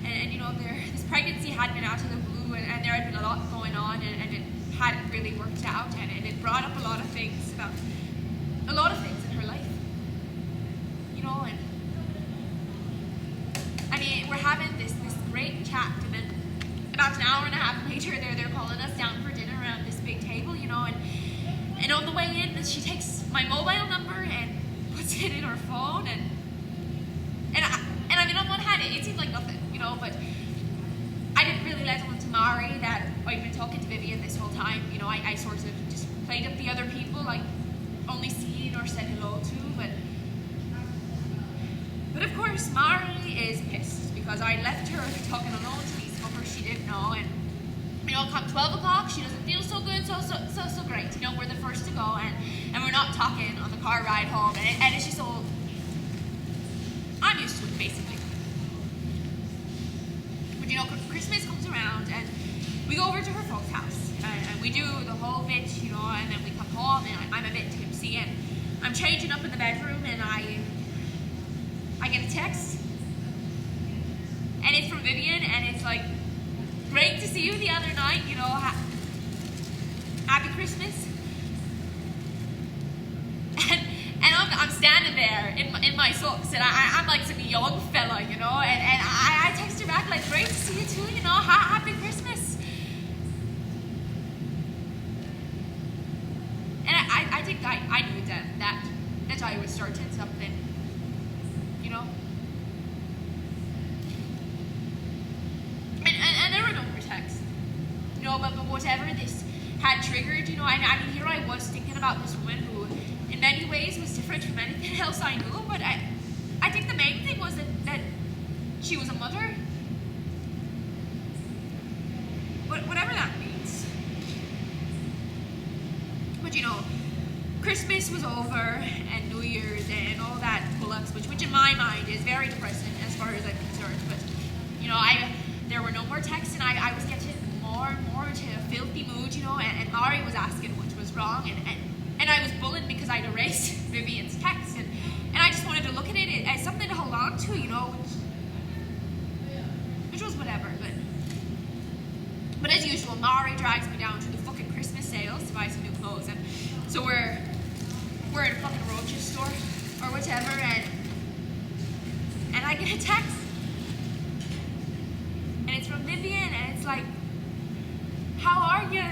and you know, this pregnancy had been out of the blue, and there had been a lot going on, and it hadn't really worked out, and it brought up a lot of things about a lot of things in her life, you know, and I mean, we're having this great chat, and then about an hour and a half later, they're calling us down for dinner around this big table, you know, and on the way in, she takes my mobile number and puts it in her phone, and I mean, on one hand, it seemed like nothing, you know, but I didn't really let on to Mari that I'd been talking to Vivian this whole time. You know, I sort of just played up the other people I'd only seen or said hello to, but of course, Mari is pissed because I left her talking alone to these fuckers she didn't know, and you know, come 12 o'clock, she doesn't feel so good, so great. You know, we're the first to go, and we're not talking on the car ride home, and it's just all, I'm used to it, basically. But you know, Christmas comes around, and we go over to her folks' house, and we do the whole bit, you know, and then we come home, and I'm a bit tipsy. emergency, and I'm changing up in the bedroom, and I get a text, and it's from Vivian, and it's like, great to see you the other night, you know, happy Christmas. And I'm standing there in my socks, and I'm like some young fella, you know, and I text her back like, great to see you too, you know, happy Christmas. And I think I knew that I was starting something, you know. And there were no more texts, you know, but whatever this had triggered, you know, I mean, here I was thinking about this woman who in many ways was different from anything else I knew, but I think the main thing was that she was a mother. Whatever that means. But you know, Christmas was over, and New Year's, and all that pull-ups, which in my mind is very depressing as far as I'm concerned. But you know, there were no more texts, and I was getting more and more into a filthy mood, you know, and Mari was asking what was wrong, and I was bullied because I'd erased Vivian's text, and I just wanted to look at it as something to hold on to, you know, which was whatever. But as usual, Mari drags me down to the fucking Christmas sales to buy some new clothes, and so we're in a fucking Roaches store or whatever, and I get a text, and it's from Vivian, and it's like, how are you?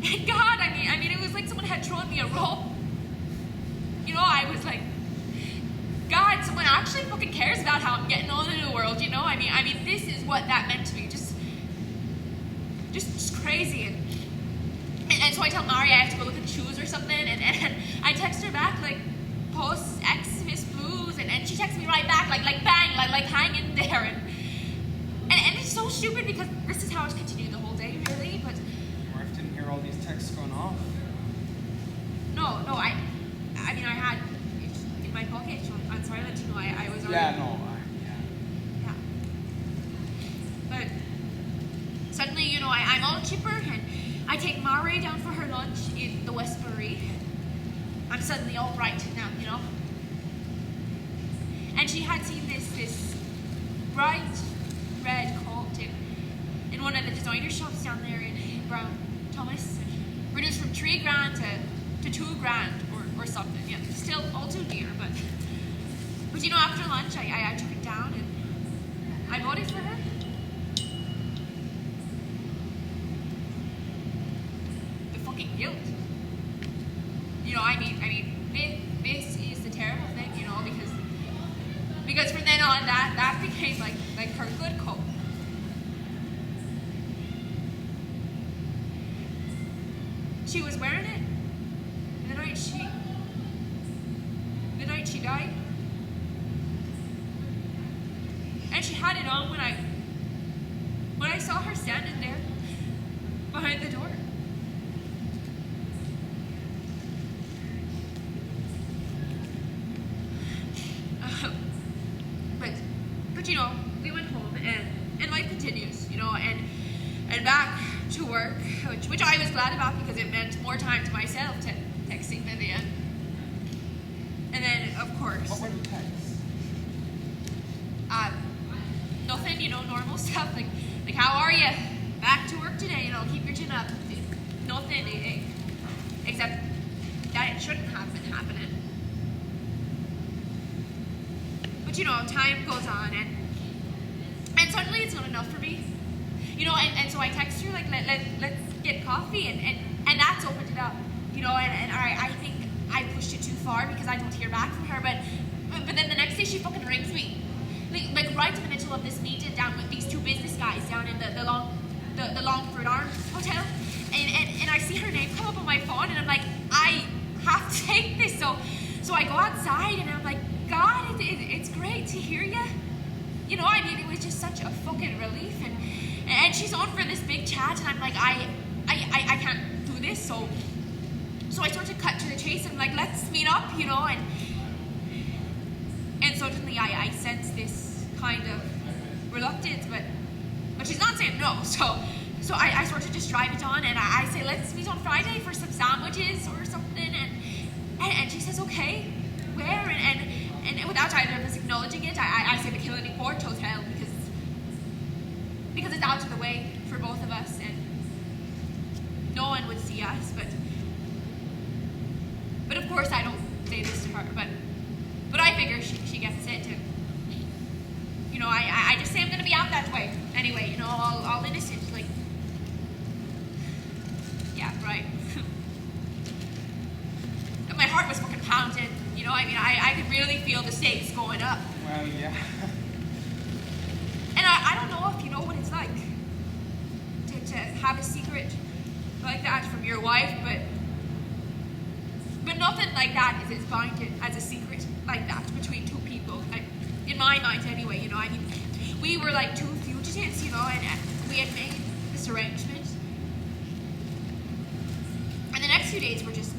And God, I mean, it was like someone had thrown me a rope. You know, I was like, God, someone actually fucking cares about how I'm getting on in the world, you know? I mean, this is what that meant to me, just crazy. And so I tell Mari I have to go look at shoes or something, and I text her back, like, post Xmas blues, and she texts me right back, like bang, like hang in there, and it's so stupid because this is how it's continued the whole day, really, but... Or if didn't hear all these texts going off. No, I mean, I had it in my pocket on silent, you know, I was already... Yeah, no, Yeah. But suddenly, you know, I'm all chipper, and I take Mari down for her lunch in the Westbury. I'm suddenly all bright now, you know. And she had seen this bright red coat in one of the designer shops down there in Brown Thomas, reduced from $3,000 to $2,000 or something. Yeah, still all too dear, but you know, after lunch I took it down and I bought it for her. The fucking guilt. You know, I mean, this is the terrible thing, you know, because from then on that became like her good coat. She was wearing it the night she died, and she had it on when I saw her standing there behind the door. But you know, we went home, and life continues, you know, and back to work, which I was glad about because it meant more time to myself texting Vivian. And then, of course... What were the texts? Nothing, you know, normal stuff, like how are you? Back to work today, you know, keep your chin up. Nothing, except that it shouldn't have been happening. But you know, time goes on, and suddenly it's not enough for me. You know, and so I text her, like, let's get coffee, and that's opened it up. You know, and I think I pushed it too far because I don't hear back from her, but then the next day she fucking rings me. Like right in the middle of this meeting down with these two business guys down in the Longford Arms Hotel, and I see her name come up on my phone, and I'm like, I have to take this. So I go outside, and I'm like, God, it's great to hear you. You know, I mean, it was just such a fucking relief, and she's on for this big chat, and I'm like, I can't do this, so I sort of cut to the chase, and I'm like, let's meet up, you know, and suddenly I sense this kind of reluctance, but she's not saying no, so I sort of just drive it on, and I say, let's meet on Friday for some sandwiches or something. And she says, okay, where? And without either of us acknowledging it, I say the Killiney Court Hotel because it's out of the way for both of us and no one would see us, but of course I don't say this to her, but I figure she gets it, and you know, I just say I'm gonna be out that way anyway, you know, all innocent, like, yeah, right. My heart was fucking pounding, you know, I mean, I could really feel the stakes going up. Well, yeah. And I don't know if you know what it's like to have a secret like that from your wife, but nothing like that is as binding as a secret like that between two people. In my mind, anyway. You know, I mean, we were like two fugitives, you know, and we had made this arrangement. And the next few days were just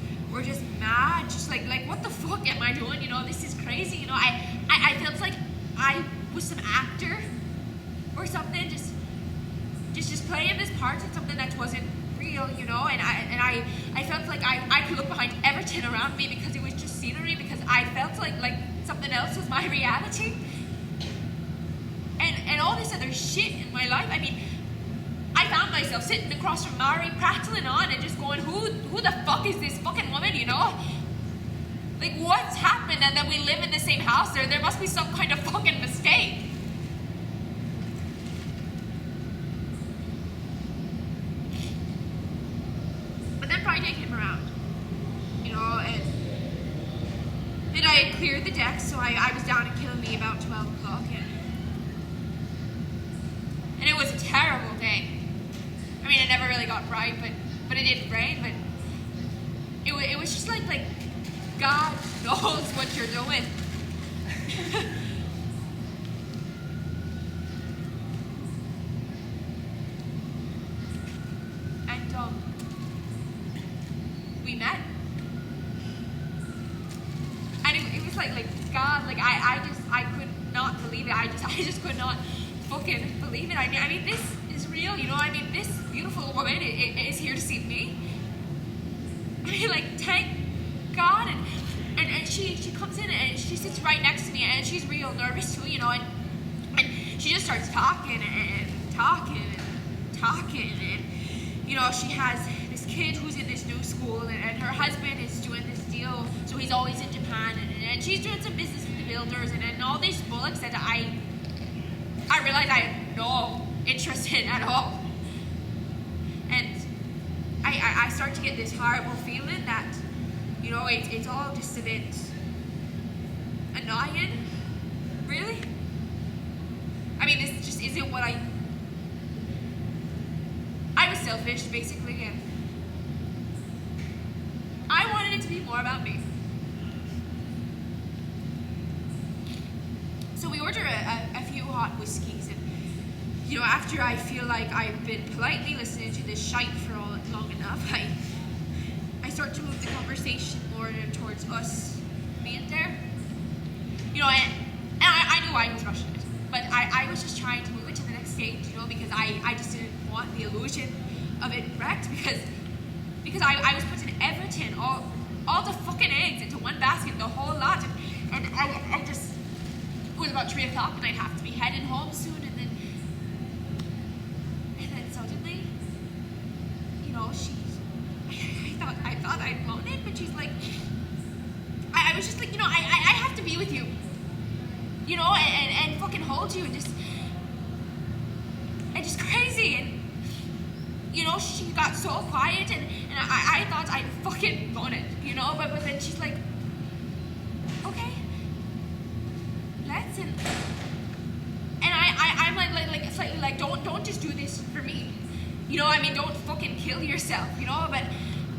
mad, just like what the fuck am I doing? You know, this is crazy. You know, I felt like I was some actor or something, just playing this part in something that wasn't real, you know, and I felt like I could look behind everything around me because it was just scenery, because I felt like something else was my reality. And all this other shit in my life, I mean, I found myself sitting across from Mari, prattling on and just going, who the fuck is this fucking woman, you know? Like, what's happened? And then we live in the same house, there must be some kind of fucking mistake. Friday came around, you know, and I had cleared the deck, so I was down in Killiney about 12 o'clock, and it was a terrible day. I mean, it never really got bright, but it didn't rain, but it was just like God knows what you're doing. And we met, and it was like God, like I could not believe it. I just could not fucking believe it. I mean this is real, you know. I mean, this beautiful woman is here to see me. I mean, like, thank God. And she comes in and she sits right next to me, and she's real nervous too, you know. And she just starts talking and you know, she has this kid who's in this new school, and her husband is doing this deal, so he's always in Japan, and she's doing some business with the builders, and all these bullocks that I realized I had no interest in at all. And I start to get this horrible feeling that, you know, it's all just a bit annoying, really. I mean, this just isn't what I was selfish, basically, and I wanted it to be more about me. So we order a few hot whiskeys, and, you know, after I feel like I've been politely listening to this shite for long enough, I start to move the conversation more towards us being there. You know, and I knew I was rushing it, but I was just trying to move it to the next stage, you know, because I just didn't want the illusion of it wrecked, because I was putting everything, all the fucking eggs into one basket, the whole lot, and I just, it was about 3 o'clock and I'd have to be heading home soon, and then suddenly, you know, I thought I'd blown it, but she's like, I was just like, you know, I have to be with you, you know, and fucking hold you, and just crazy, and, you know, she got so quiet, and I thought I'd fucking blown it, you know, but then she's like, okay, let's, and I'm like slightly like, don't just do this for me, you know, I mean, don't fucking kill yourself, you know, but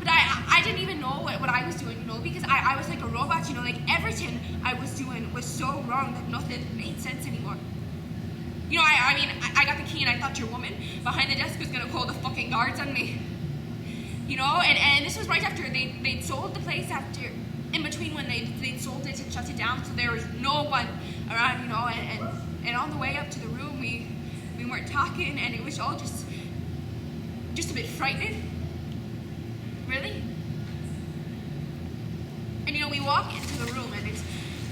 I didn't even know what I was doing, you know, because I was like a robot, you know, like everything I was doing was so wrong that nothing made sense anymore. You know, I mean, I got the key, and I thought your woman behind the desk was gonna call the fucking guards on me. You know, and this was right after they'd sold the place, after, in between when they'd sold it and shut it down, so there was no one around, you know, and on the way up to the room, we weren't talking, and it was all just a bit frightening. Really? And we walk into the room, and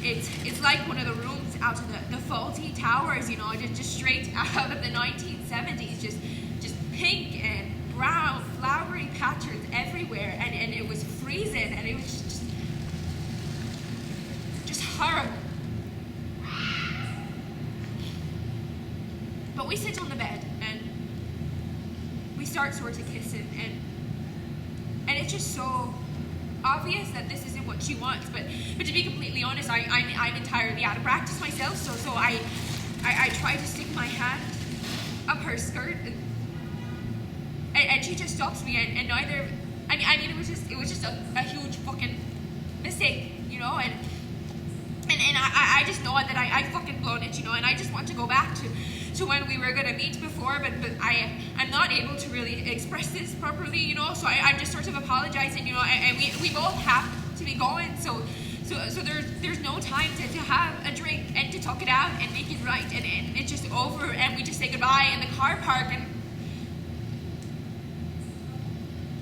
it's like one of the rooms out of the faulty towers, just straight out of the 1970s, just pink and brown, flowery patterns everywhere, and it was freezing, and it was just horrible. But we sit on the bed, and we start sort of kissing, and it's just so obvious that this isn't what she wants. But to be completely honest, I'm entirely out of practice myself. So I try to stick my hand up her skirt, and she just stops me. And neither, I mean, it was just a huge fucking mistake, And I just know that I fucking blown it, and I just want to go back to when we were gonna meet before, but I'm not able to really express this properly, so I'm just sort of apologizing, and we both have to be going, so there's no time to have a drink and to talk it out and make it right, and it's just over, and we just say goodbye in the car park, and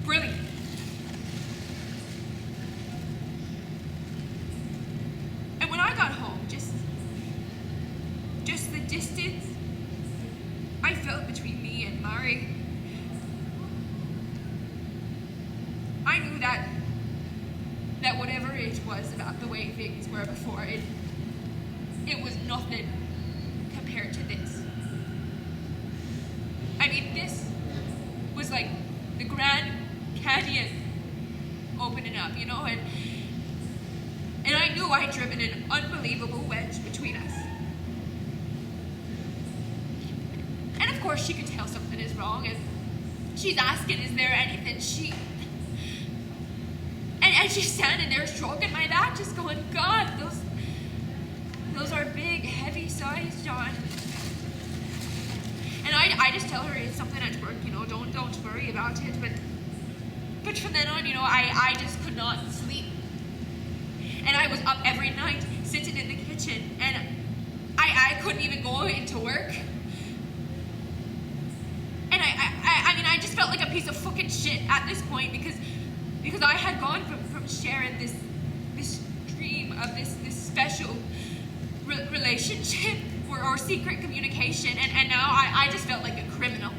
brilliant. And when I got home, just the distance I felt between me and Mari, I knew that whatever it was about the way things were before, it was nothing compared to this. I mean, this was like the Grand Canyon opening up, and I knew I had driven an unbelievable wedge between us. And of course she could tell something is wrong, and she's asking, is there anything and she's standing there stroking my back, just going, God, those are big, heavy sighs, John. And I just tell her it's something at work, don't worry about it, but from then on, I just could not sleep. And I was up every night, sitting in the kitchen, and I couldn't even go into work. And I mean, I just felt like a piece of fucking shit at this point, because I had gone from sharing this dream of this special relationship or secret communication, and now I just felt like a criminal.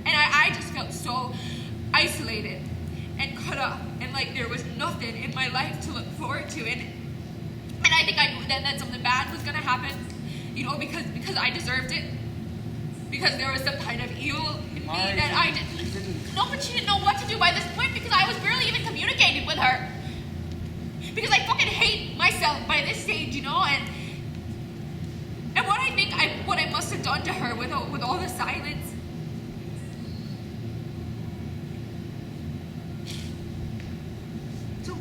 And I just felt so isolated and cut off, and like there was nothing in my life to look forward to, and I think I knew then that something bad was gonna happen, because I deserved it, because there was some kind of evil in me that I didn't. No, but she didn't know what to do by this point, because I was barely even communicating with her, because I fucking hate myself by this stage, and what I think what I must have done to her with all the silence. So,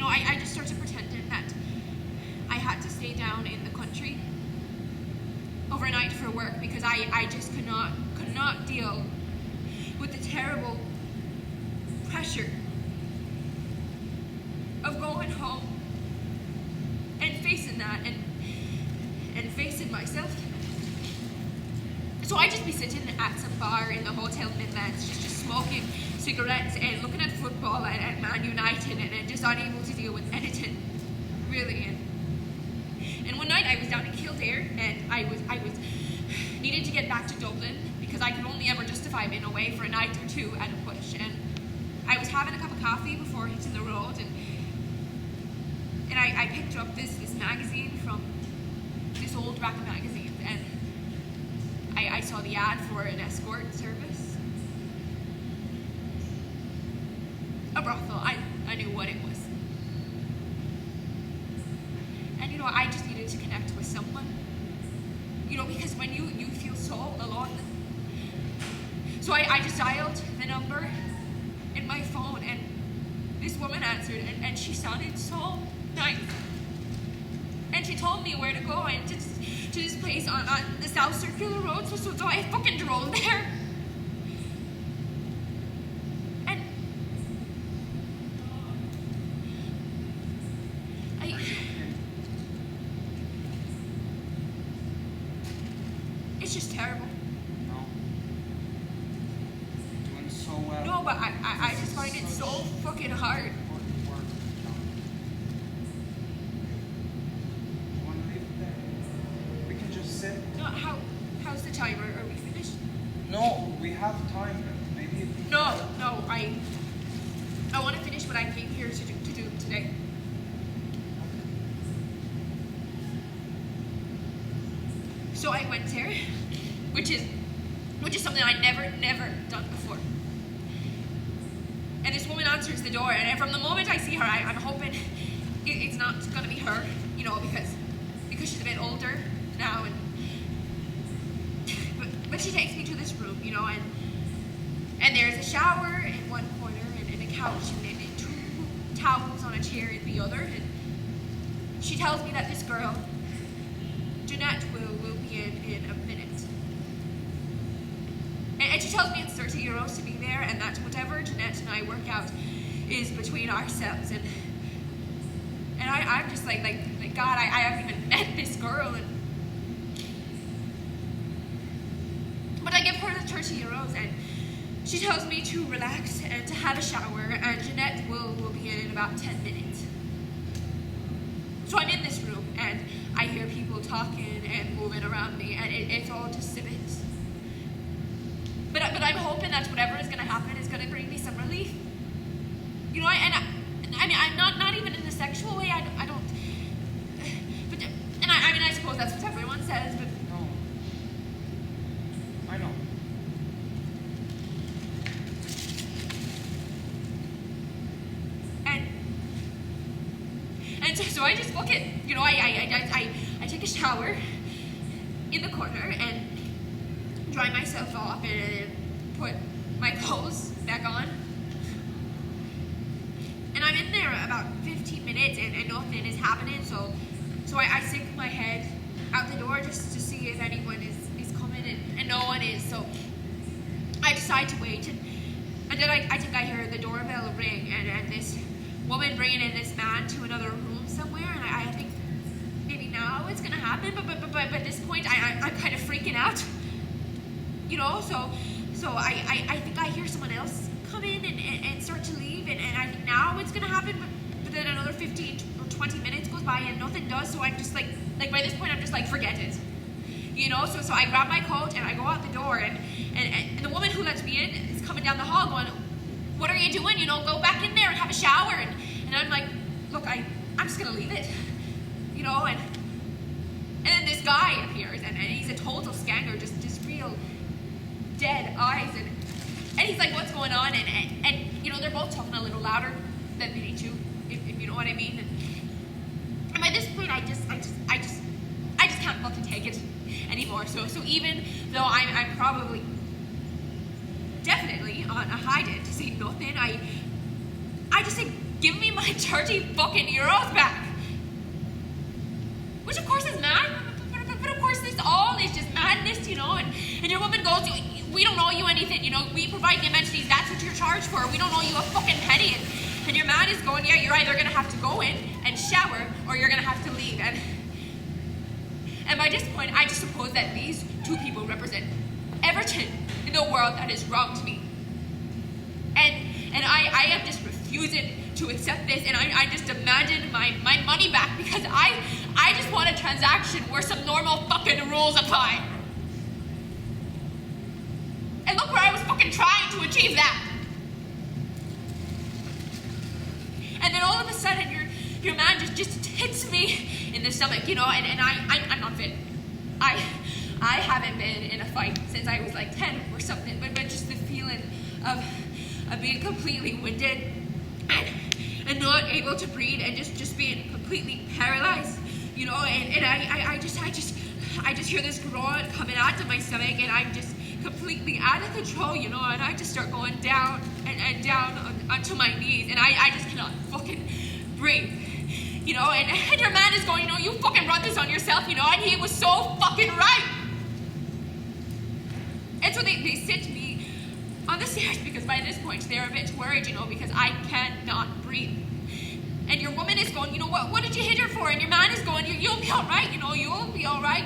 I just started pretending that I had to stay down in the country overnight for work, because I just could not deal with the terrible pressure of going home and facing that and facing myself. So I'd just be sitting at some bar in the Hotel Midlands, just smoking cigarettes and looking at football and Man United, and just unable to deal with anything, really. And one night I was down in Kildare, and I was needed to get back to Dublin, because I could only ever justify being away for a night or two at a push. And I was having a cup of coffee before hitting the road, and I picked up this magazine from this old rack of magazines, and I saw the ad for an escort service. A brothel. I knew what it was. And I just needed to connect with someone. Because when you feel so alone. So I just dialed the number in my phone, and this woman answered, and she sounded so nice. And she told me where to go, and to this place on the South Circular Road, so I fucking drove there. And it's just terrible. No. Doing so well. No, but I just find it so fucking hard. You want to leave it there? We can just sit. No, how's the time? Are we finished? No, we have time. Maybe if we No, I want to finish what I came here to do today. So I went there, which is something I'd never done before. And this woman answers the door, and from the moment I see her, I'm hoping it's not gonna be her, you know, because she's a bit older now, but she takes me to this room, you know, and there's a shower in one corner and a couch and two towels on a chair in the other, and she tells me that this girl, Jeanette, will be in a minute. And she tells me it's €30 to be there, and that whatever Jeanette and I work out is between ourselves. And I'm just like God, I haven't even met this girl. But I give her the €30, and she tells me to relax and to have a shower, and Jeanette will be in about 10 minutes. So I'm in this room, and I hear people talking and moving around me, and it's all just a bit. But I'm hoping that whatever is going to happen is going to bring me some relief. You know, I mean, I'm not even in the sexual way. I don't. But I mean, I suppose that's what everyone says. But No. I know. And so I just book it. You know, I take a shower in the corner and dry myself off and put my clothes back on. And I'm in there about 15 minutes and nothing is happening, so I stick my head out the door just to see if anyone is coming, and no one is, so I decide to wait, and then I think I hear the doorbell ring, and this woman bringing in this man to another room somewhere, and I think maybe now it's gonna happen, but at this point I'm kind of freaking out. You know, so I think I hear someone else come in and start to leave, and I think now it's gonna happen, but then another 15 or 20 minutes goes by and nothing does, so I'm just like by this point I'm just like, forget it. You know, so I grab my coat and I go out the door, and the woman who lets me in is coming down the hall going, what are you doing? You know, go back in there and have a shower, and I'm like, look, I'm just gonna leave it. You know, and then this guy appears, and he's a total scanger, just real dead eyes, and he's like, what's going on? And you know, they're both talking a little louder than they need to, if you know what I mean. And by this point, I just can't fucking take it anymore. So even though I'm probably definitely on a high end to say nothing, I just say, give me my 30 fucking euros back. Which of course is mad, but of course this all is just madness, you know, and your woman goes, we don't owe you anything, you know, we provide the amenities, that's what you're charged for, we don't owe you a fucking penny, and your man is going, yeah, you're either gonna have to go in and shower, or you're gonna have to leave, and by this point, I just suppose that these two people represent everything in the world that is wrong to me, and I am just refusing to accept this, and I just demanded my money back, because I just want a transaction where some normal fucking rules apply. And look where I was fucking trying to achieve that. And then all of a sudden, your man just hits me in the stomach, you know, and I'm not fit. I haven't been in a fight since I was like 10 or something, but just the feeling of being completely winded and not able to breathe and just being completely paralyzed, you know, and I just hear this groan coming out of my stomach, and I'm just completely out of control, you know, and I just start going down and down onto my knees, and I just cannot fucking breathe, you know, and your man is going, you know, you fucking brought this on yourself, you know, and he was so fucking right. And so they sit me on the stairs, because by this point they're a bit worried, you know, because I cannot breathe. And your woman is going, you know, what did you hit her for? And your man is going, you'll be all right, you know, you'll be all right.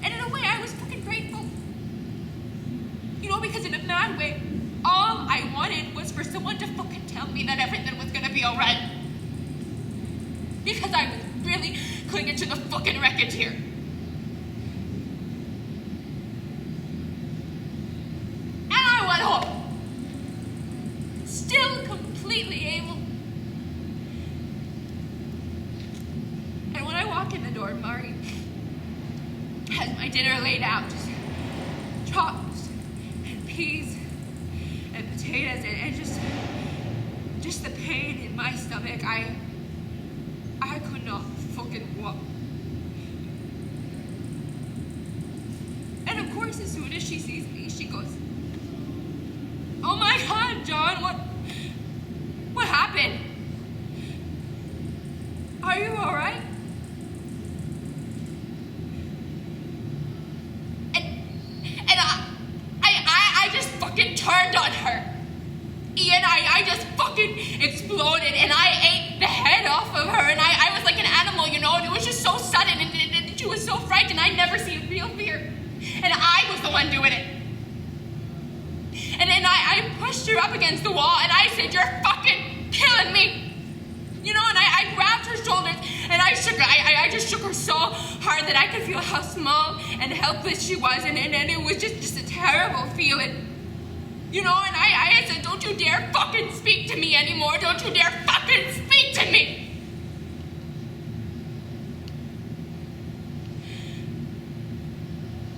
And in a way, I was fucking grateful. You know, because in a mad way, all I wanted was for someone to fucking tell me that everything was gonna be alright. Because I was really clinging to the fucking McAteer. And I went home. Still completely able. And when I walk in the door, Mari has my dinner laid out. Just chops and peas and potatoes and just the pain in my stomach. I could not fucking walk. And of course, as soon as she sees me, she goes, "Oh my God, John, what happened? Are you all right?" And I just fucking turned on her. Ian, I just fucking exploded, and I ate the head off of her, and I was like an animal, you know, and it was just so sudden, and she was so frightened. I'd never seen real fear, and I was the one doing it. And then I pushed her up against the wall, and I said, "You're fucking killing me." You know, and I grabbed her shoulders, and I shook her. I just shook her so hard that I could feel how small and helpless she was, and it was just a terrible feeling. You know, and I said, "Don't you dare fucking speak to me anymore. Don't you dare fucking speak to me."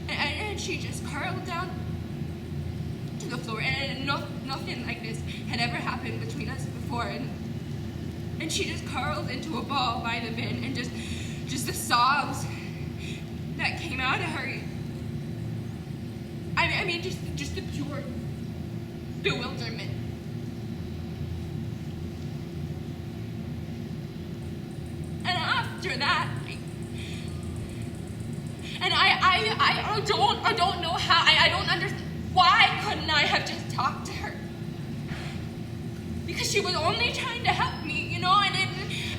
And she just curled down to the floor, and nothing like this had ever happened between us before, and she just curled into a ball by the bin, and just the sobs that came out of her. I mean, just the pure bewilderment. And after that, I don't know how, I don't understand, why couldn't I have just talked to her? Because she was only trying to help me, you know, and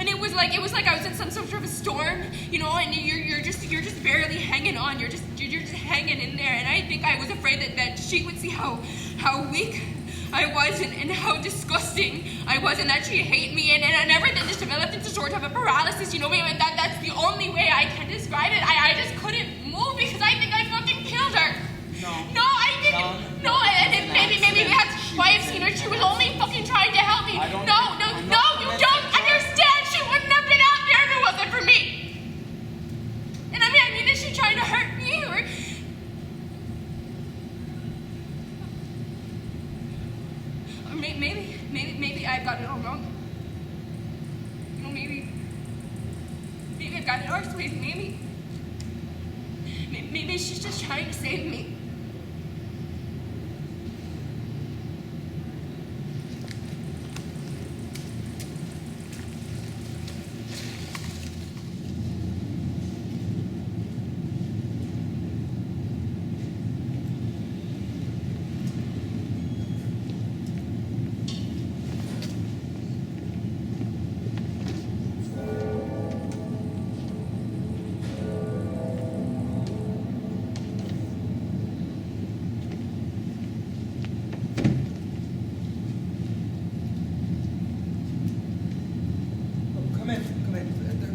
it was like I was in some sort of a storm, you know, and you're just barely hanging on, you're just hanging in there, and I think I was afraid that she would see how weak I was and how disgusting I was, and that she'd hate me, and everything just developed into sort of a paralysis, you know, and that's the only way I can describe it. I just couldn't move because I think I fucking killed her. No, I didn't. No, and maybe that's why I've seen her. She was only fucking trying to help me. No, you don't understand. She wouldn't have been out there if it wasn't for me. And I mean, is she trying to hurt me or? Maybe I've got it all wrong. You know, maybe I've got it our way. Maybe she's just trying to save me.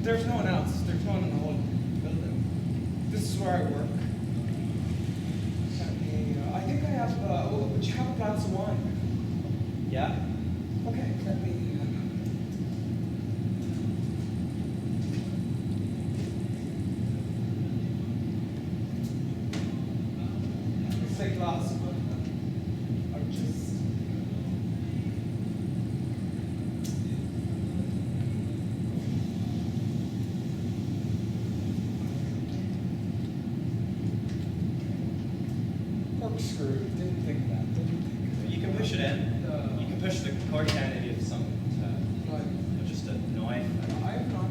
There's no one else. There's no one in the whole building. This is where I work. I think I have, would you have a glass of wine? Yeah? Okay, let me, say glass, but I'm just... Corkscrew, didn't think of that. You can push it in. You can push the cord down if you have some, just a knife. I have not.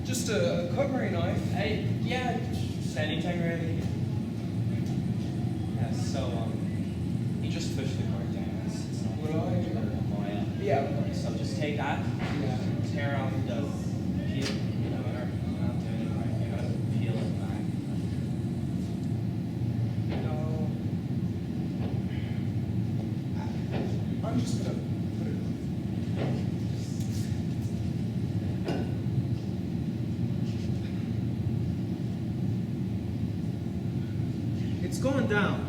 Just a cutlery knife. Yeah, just anything really. Yeah, so, you just push the cord down. It's not Will I? Malia. Yeah. So just take that, Yeah. tear off the peel, you know, or not doing it right. You gotta peel it back. No. going down.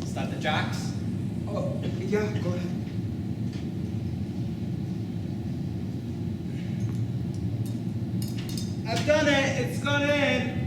Is that the jacks? Oh, yeah, go ahead. I've done it. It's gone in.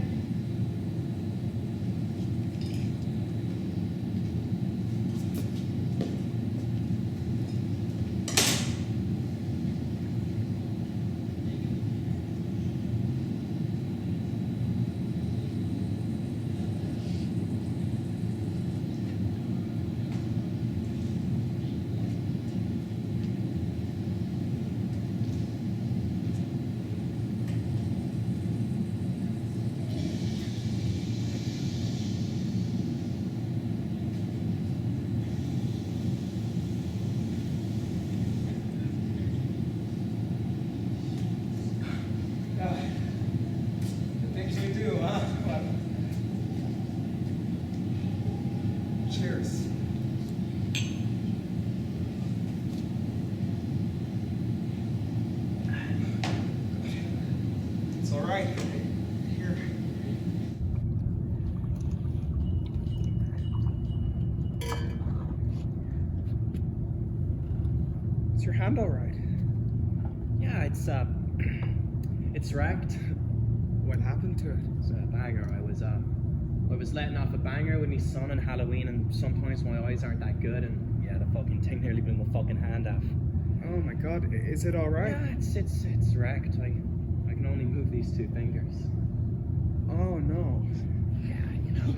Your hand all right? Yeah, it's wrecked. What happened to it? It's a banger. I was letting off a banger with my son on Halloween, and sometimes my eyes aren't that good, and yeah, the fucking thing nearly blew my fucking hand off. Oh my god, is it all right? Yeah, it's wrecked. I can only move these 2 fingers. Oh no. Yeah, you know,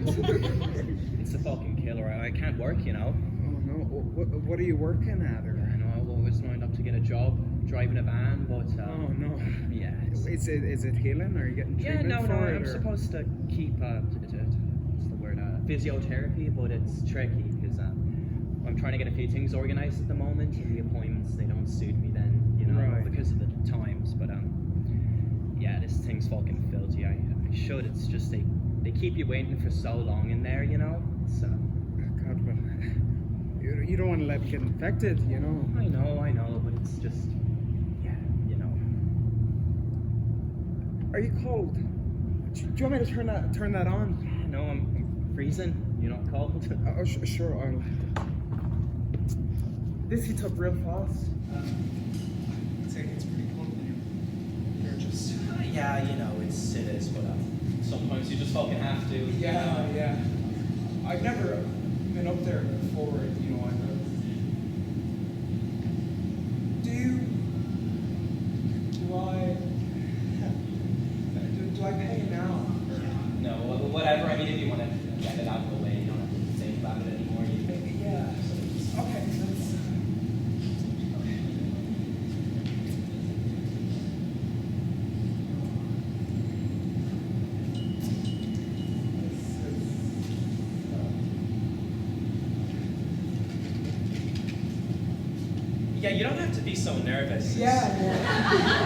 it's a fucking killer. I can't work, you know. Oh no. What are you working at? Or? I know I've always lined up to get a job driving a van, but oh no. Yeah. Is it healing? Are you getting treatment no, for it? I'm supposed to keep what's the word? Physiotherapy, but it's tricky because I'm trying to get a few things organized at the moment, and the appointments they don't suit me then, you know, right. because of the times. But yeah, this thing's fucking filthy. I should. It's just they keep you waiting for so long in there, you know. It's God, well, you don't want to let it get infected, you know. I know, but it's just, yeah, you know. Are you cold? Do you want me to turn that on? No, I'm freezing. You're not cold. Oh, sure. I'll. This heats up real fast. I'd say it's pretty cold in here. You're just. Yeah, you know, it is, but sometimes you just fucking have to. Yeah. I've never been up there before, you know. Do I pay now? No, whatever. I mean, if you want to get it out of the way, you don't have to think about it anymore. Yeah. Okay. Yeah, you don't have to be so nervous. Yeah.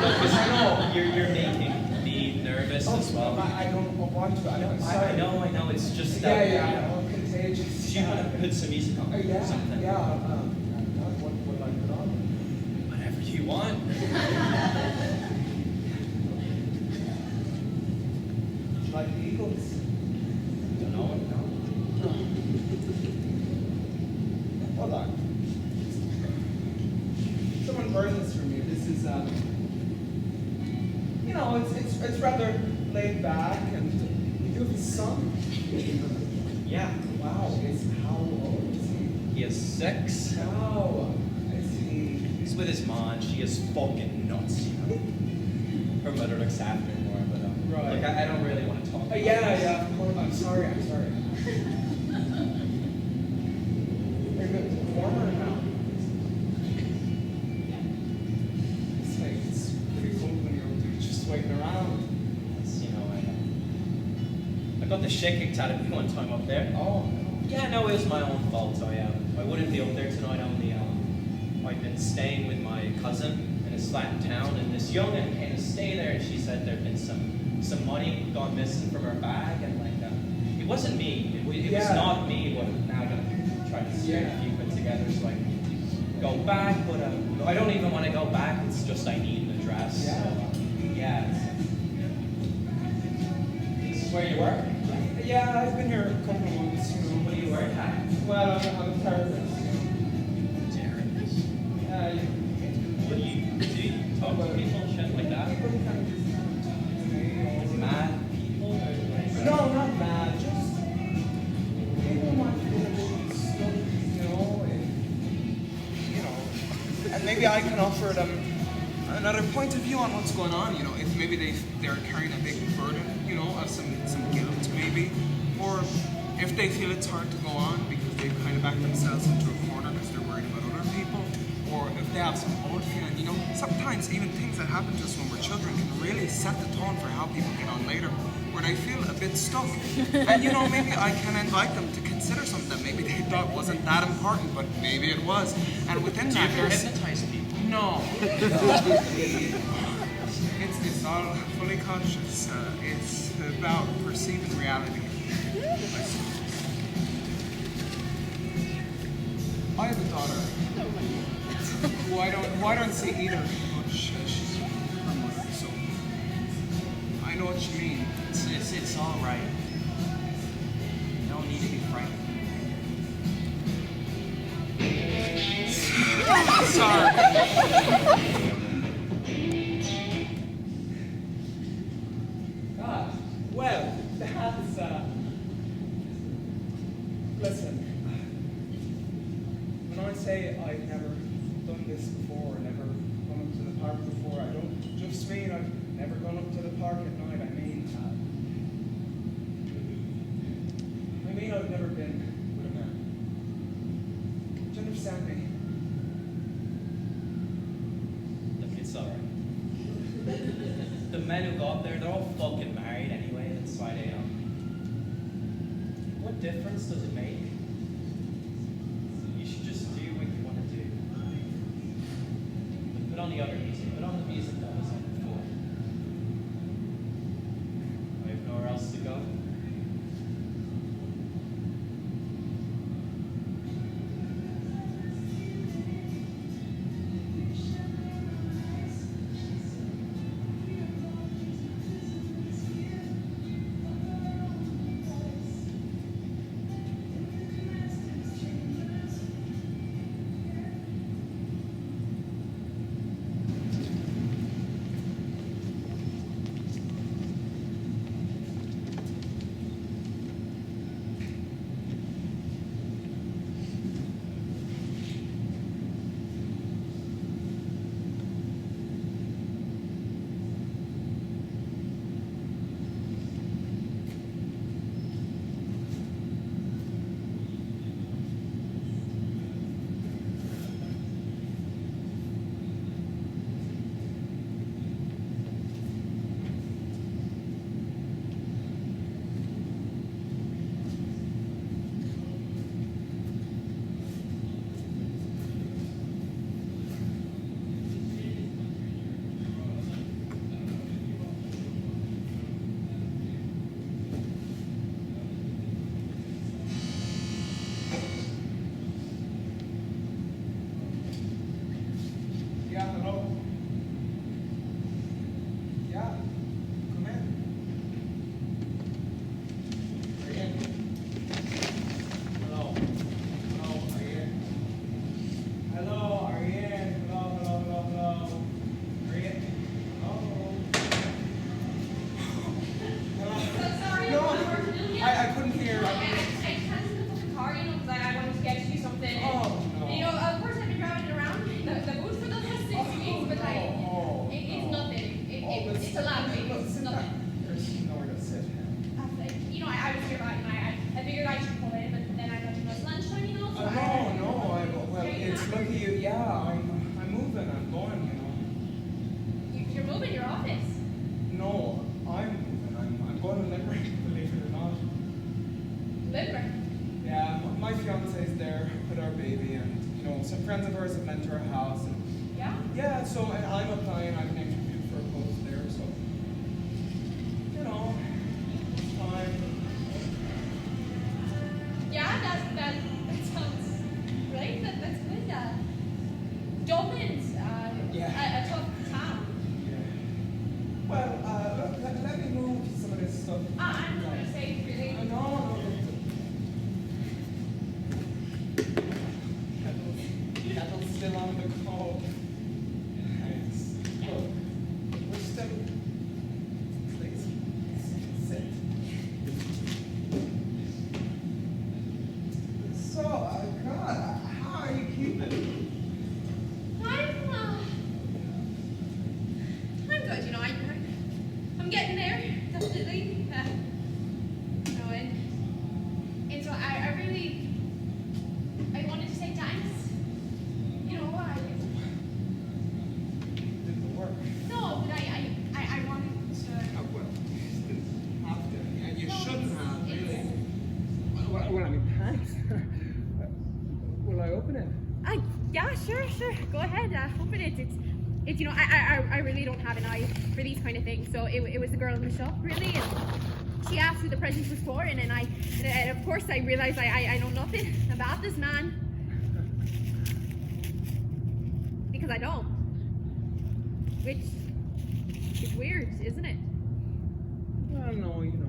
Because I know you're making me nervous as well. I don't want to. I'm sorry. I know. It's just Yeah. You know, I'm contagious. do you want to put some music on or something? Yeah. What would I put on? Whatever you want. Like the Eagles. Don't know. Hold on. Someone burned this for me. This is, you know, it's rather laid back, and you have a son. Yeah. Wow. How old is he? He is 6. How is he? He's with his mom. She is fucking nuts. You know? Her mother looks after him more, but Right. like I don't really want to talk. About Yeah. this. Of course. I'm sorry. They're good to warmer now. It's pretty cool when you're just waiting around. It's, you know, I got the shit kicked out of me one time up there. Oh, Yeah, no, it was my own fault. I wouldn't be up there tonight. Only I'd been staying with my cousin in his flat in town, and this young'un came to stay there, and she said there'd been some money gone missing from her bag, and like it wasn't me. It was not me. But now I gotta try to string a few bits together so I can go back. But I don't even want to go back. It's just I need an address. Yeah. So, yeah. This is where you work? Yeah, I've been here a couple of months, you know. What do you work at? Well, I'm a therapist, you know. Therapist? Yeah. What do you talk to people and shit like that? People kind of just, Mad people? Or like, no, not mad, just people might feel a bit stuck, you know, and maybe I can offer them another point of view on what's going on, you know, if maybe they're carrying a big burden, you know, of some guilt maybe, or if they feel it's hard to go on because they've kind of backed themselves into a corner because they're worried about other people, or if they have some old feeling, you know, sometimes even things that happen to us when we're children can really set the tone for how people get on later, where they feel a bit stuck. And you know, maybe I can invite them to consider something that maybe they thought wasn't that important, but maybe it was. And within that, there's... hypnotize people? No. It's all fully conscious. It's about perceiving reality. I have a daughter who I don't see either much. She's her mother, so I know what you mean. It's all right. You don't need to be frightened. Sorry. Well, that's, listen, when I say I've never done this before, never gone up to the park before, I don't just mean I've never gone up to the park at night, I mean I've never been with a man. Do you understand me? Look, it's all right. The men who go up there, they're all fucking married anyway. That's why they What difference does it make? You should just do what you want to do. Put on the other music. Put on the music that was on before. I have nowhere else to go. Some friends of ours have lent her a house. And yeah, so and I'm applying, I've been interviewed for a post there, so, you know, it's fine. Yeah, that sounds great. That's good. Dublin's a tough town. Yeah. Well, look, let me move some of this stuff. I'm not going to say really. No, sure. Go ahead. Open it. It's I really don't have an eye for these kind of things. So it was the girl in the shop, really, and she asked who the present was for, and of course I realized I know nothing about this man. Because I don't. Which is weird, isn't it? Well, no, you know.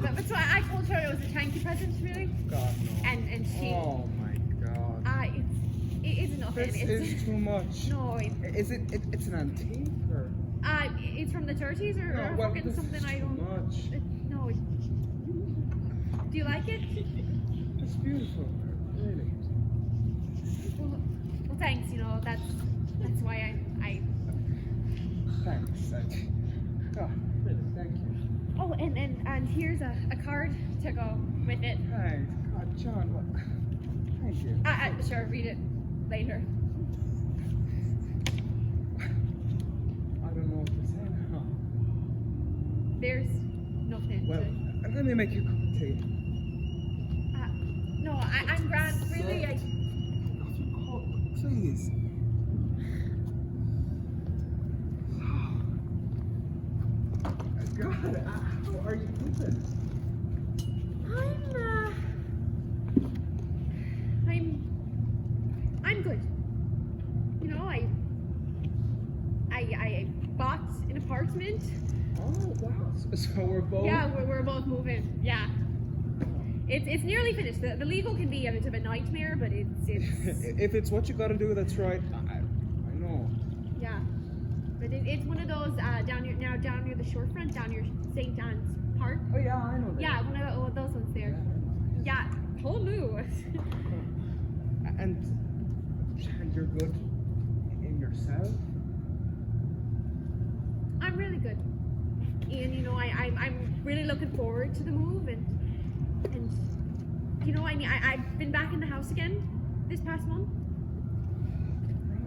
But so I told her it was a thank you present, really. God, no. And she. Oh my God. It's nothing. This is too much. No, Is it? It's an antique or? It's from the 30s or fucking this something. is I don't. Too much. No. Do you like it? It's beautiful, really. Well, thanks. That's why I. Thanks. God, really, thank you. Oh, and here's a card to go with it. Thanks. God, John, what? Thank you. Sure, read it later. I don't know what to say now. There's nothing. Well, let me make you a cup of tea. No, I'm grand. Really, Oh, please. God, how are you keeping? I'm good. I bought an apartment. Oh, wow. So we're both... Yeah, we're both moving. Yeah. It's nearly finished. The legal can be a bit of a nightmare, but it's If it's what you gotta do, that's right. I know. yeah. But it's one of those down near the shorefront, down near St. Anne's Park. Oh, yeah, I know that. Yeah, one of those ones there. Yeah, whole new. And you're good in yourself? I'm really good. And I'm really looking forward to the move and I've been back in the house again this past month.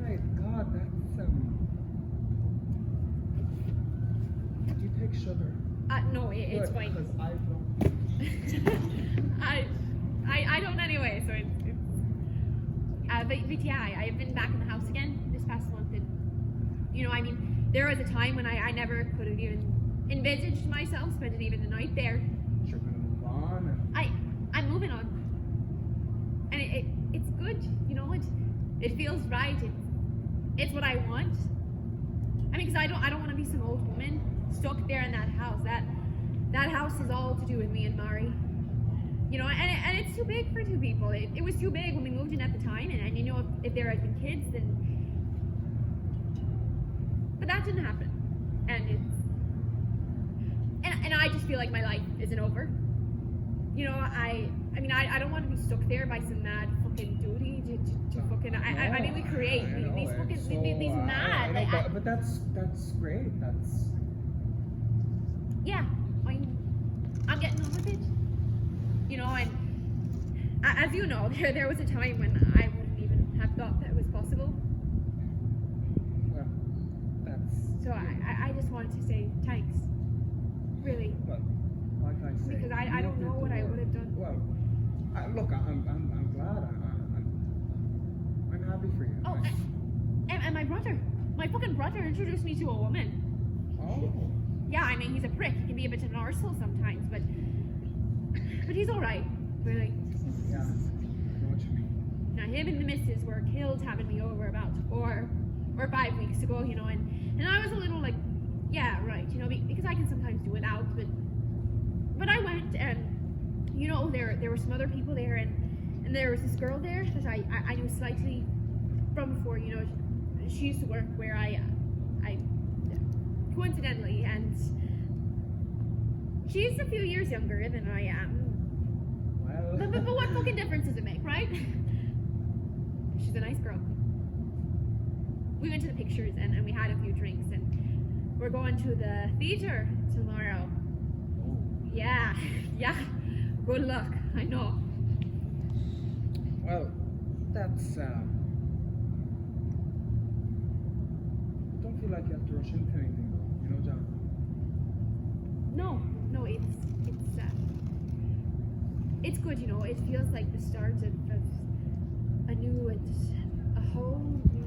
Right, God, that's do you take sugar? No, it's Good, fine. Because I don't. I don't anyway, so it's but yeah, I've been back in the house again this past month, and there was a time when I never could have even envisaged myself spending even the night there. You're gonna move on and... I'm moving on, and it's good, it feels right. It's what I want. Because I don't want to be some old woman stuck there in that house. That house is all to do with me and Mari. And it's too big for two people. It was too big when we moved in at the time, and if there had been kids, then. But that didn't happen, and I just feel like my life isn't over. I don't want to be stuck there by some mad fucking duty to fucking. We create these fucking these mad. But that's great. That's. Yeah, I'm getting on with it. And as you know, there was a time when I wouldn't even have thought that it was possible. Well, that's. So I just wanted to say thanks. Really. Well, like I say. Because I don't know what I would have done. Well, look, I'm glad. I'm happy for you. Oh, and my brother. My fucking brother introduced me to a woman. Oh. Yeah, he's a prick. He can be a bit of an arsehole sometimes, but he's alright, really. Yeah, I know what you mean. Now, him and the missus were killed having me over about 4 or 5 weeks ago, and I was a little like, yeah, right, because I can sometimes do without, but I went, and, there were some other people there, and there was this girl there that I knew slightly from before, she used to work where I coincidentally, and she's a few years younger than I am. Well. But what fucking difference does it make, right? She's a nice girl. We went to the pictures and we had a few drinks, and we're going to the theater tomorrow. Oh. Yeah. Good luck, I know. Well, that's don't feel like you have to rush into anything, though. John. No, it's good, it feels like the start of new, a whole new...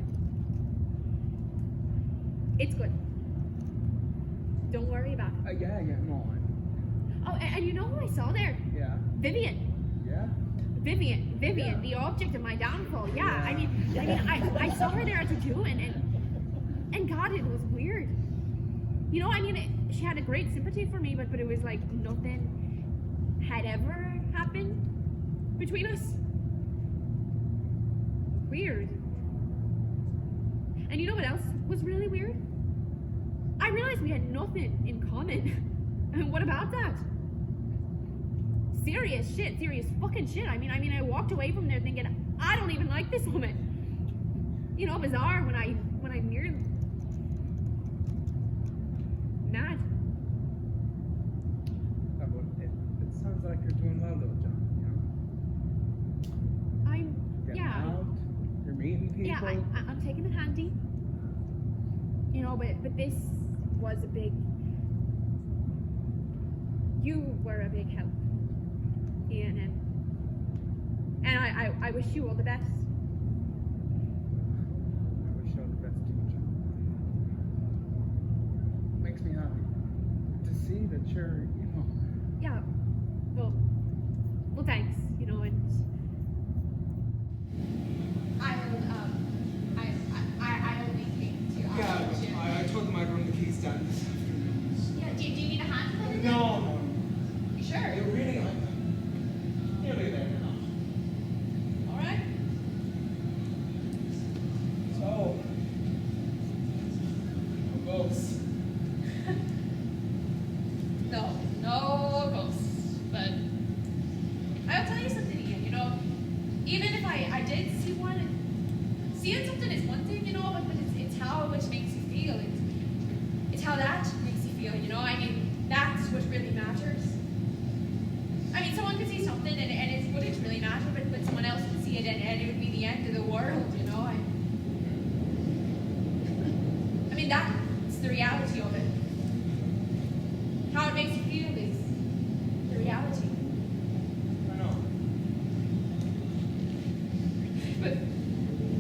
It's good. Don't worry about it. Yeah, no. Oh, and you know who I saw there? Yeah. Vivian. Yeah? Vivian, Yeah. the object of my downfall. Yeah, I saw her there at the zoo, and God, it was weird. You know, she had a great sympathy for me, but it was like nothing had ever happened between us. Weird. And you know what else was really weird? I realized we had nothing in common. And what about that? Serious fucking shit. I walked away from there thinking, I don't even like this woman. You know, bizarre when I nearly... Mad. Yeah, but it sounds like you're doing well though, John, you know? I'm... Getting yeah. out, you're meeting people. Yeah, I'm taking it handy. You know, but this was a big... You were a big help, Ian, and I wish you all the best. I wish you all the best too, John. Makes me happy to see that you're, you know. Yeah, well, thanks, you know, and I'll leave you to Yeah, I told them I'd run the keys down this afternoon. Yeah, do you need a hand with it? No. You sure? Really, I'm nearly there now. All right. So, no ghosts. No ghosts. But I'll tell you something, Ian. You know, even if I did see one, seeing something is one thing, you know, but it's how it makes you feel. It's how that makes you feel. You know, that's what really matters. Someone could see something and it wouldn't really matter, but someone else would see it and it would be the end of the world, you know. That's the reality of it. How it makes you feel is the reality. I know.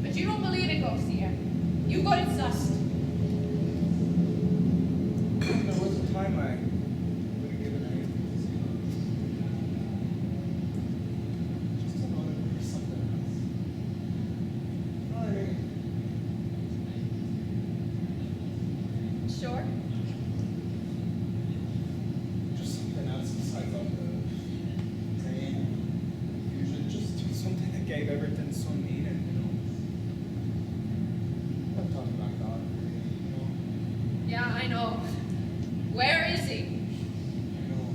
But you don't believe in ghosts, Ian. You got it sussed. There was a time I would have given anything to see those. Just to know that there was something else. You know what I mean? Sure. Just something else besides all the pain and confusion. Just something that gave everything some meaning, you know. I'm talking about God, really, you know. Yeah, I know. Where is he? I know.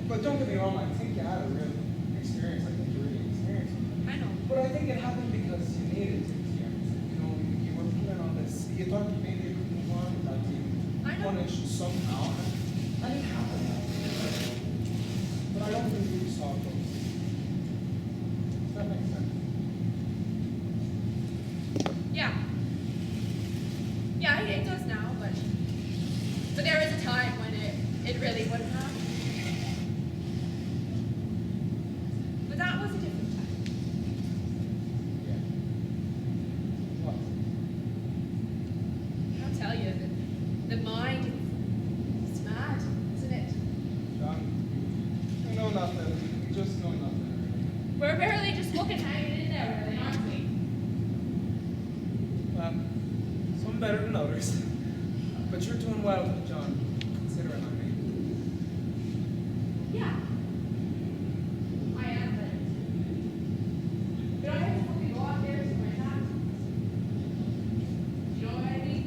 But don't get me wrong, I think you had a real experience. I think you really experienced it. I know. But I think it happened because you needed to experience it. You know, you were putting on this, you thought maybe you could move on with that team. I know. Punish somehow. And it happened. But I don't think you saw those. Does that make sense? Yeah. Yeah, it does now, but there is a time when it really wouldn't have. But that was a different time. Yeah. What? I'll tell you, the mind is mad, isn't it? John, you know nothing. You just know nothing. We're barely just fucking hanging in there, really, aren't we? Some better than others. But you're doing well, John, considering I mean. Yeah. I am, but I have to fucking go out there to my time. You know what I mean?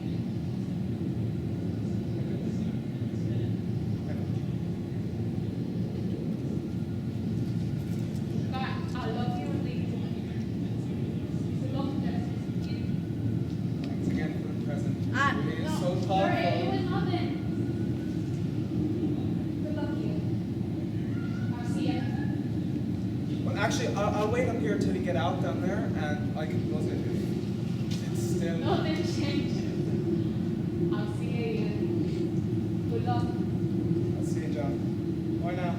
But I love you and leave you. Good luck with everything. Thanks again for the present. Ah, It is no, so sorry, thoughtful. it was nothing. Good luck, you. I'll see you. Well, actually, I'll wait up here till you get out down there, and I can close it. It's still. Nothing changed. I'll see you again. Good luck. I'll see you, John. Bye now.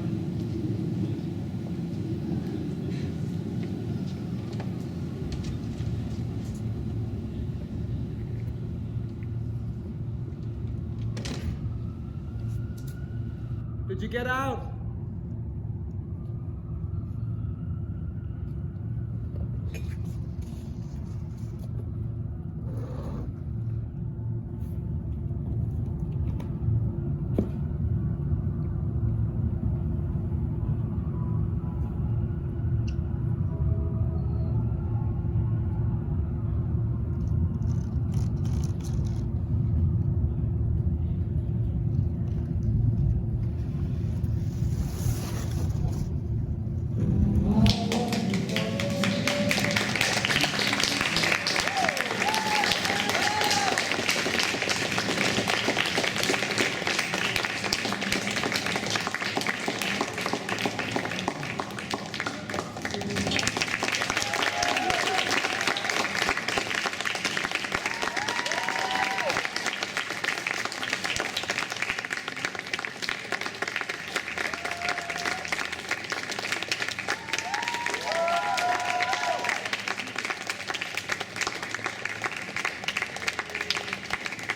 Did you get out?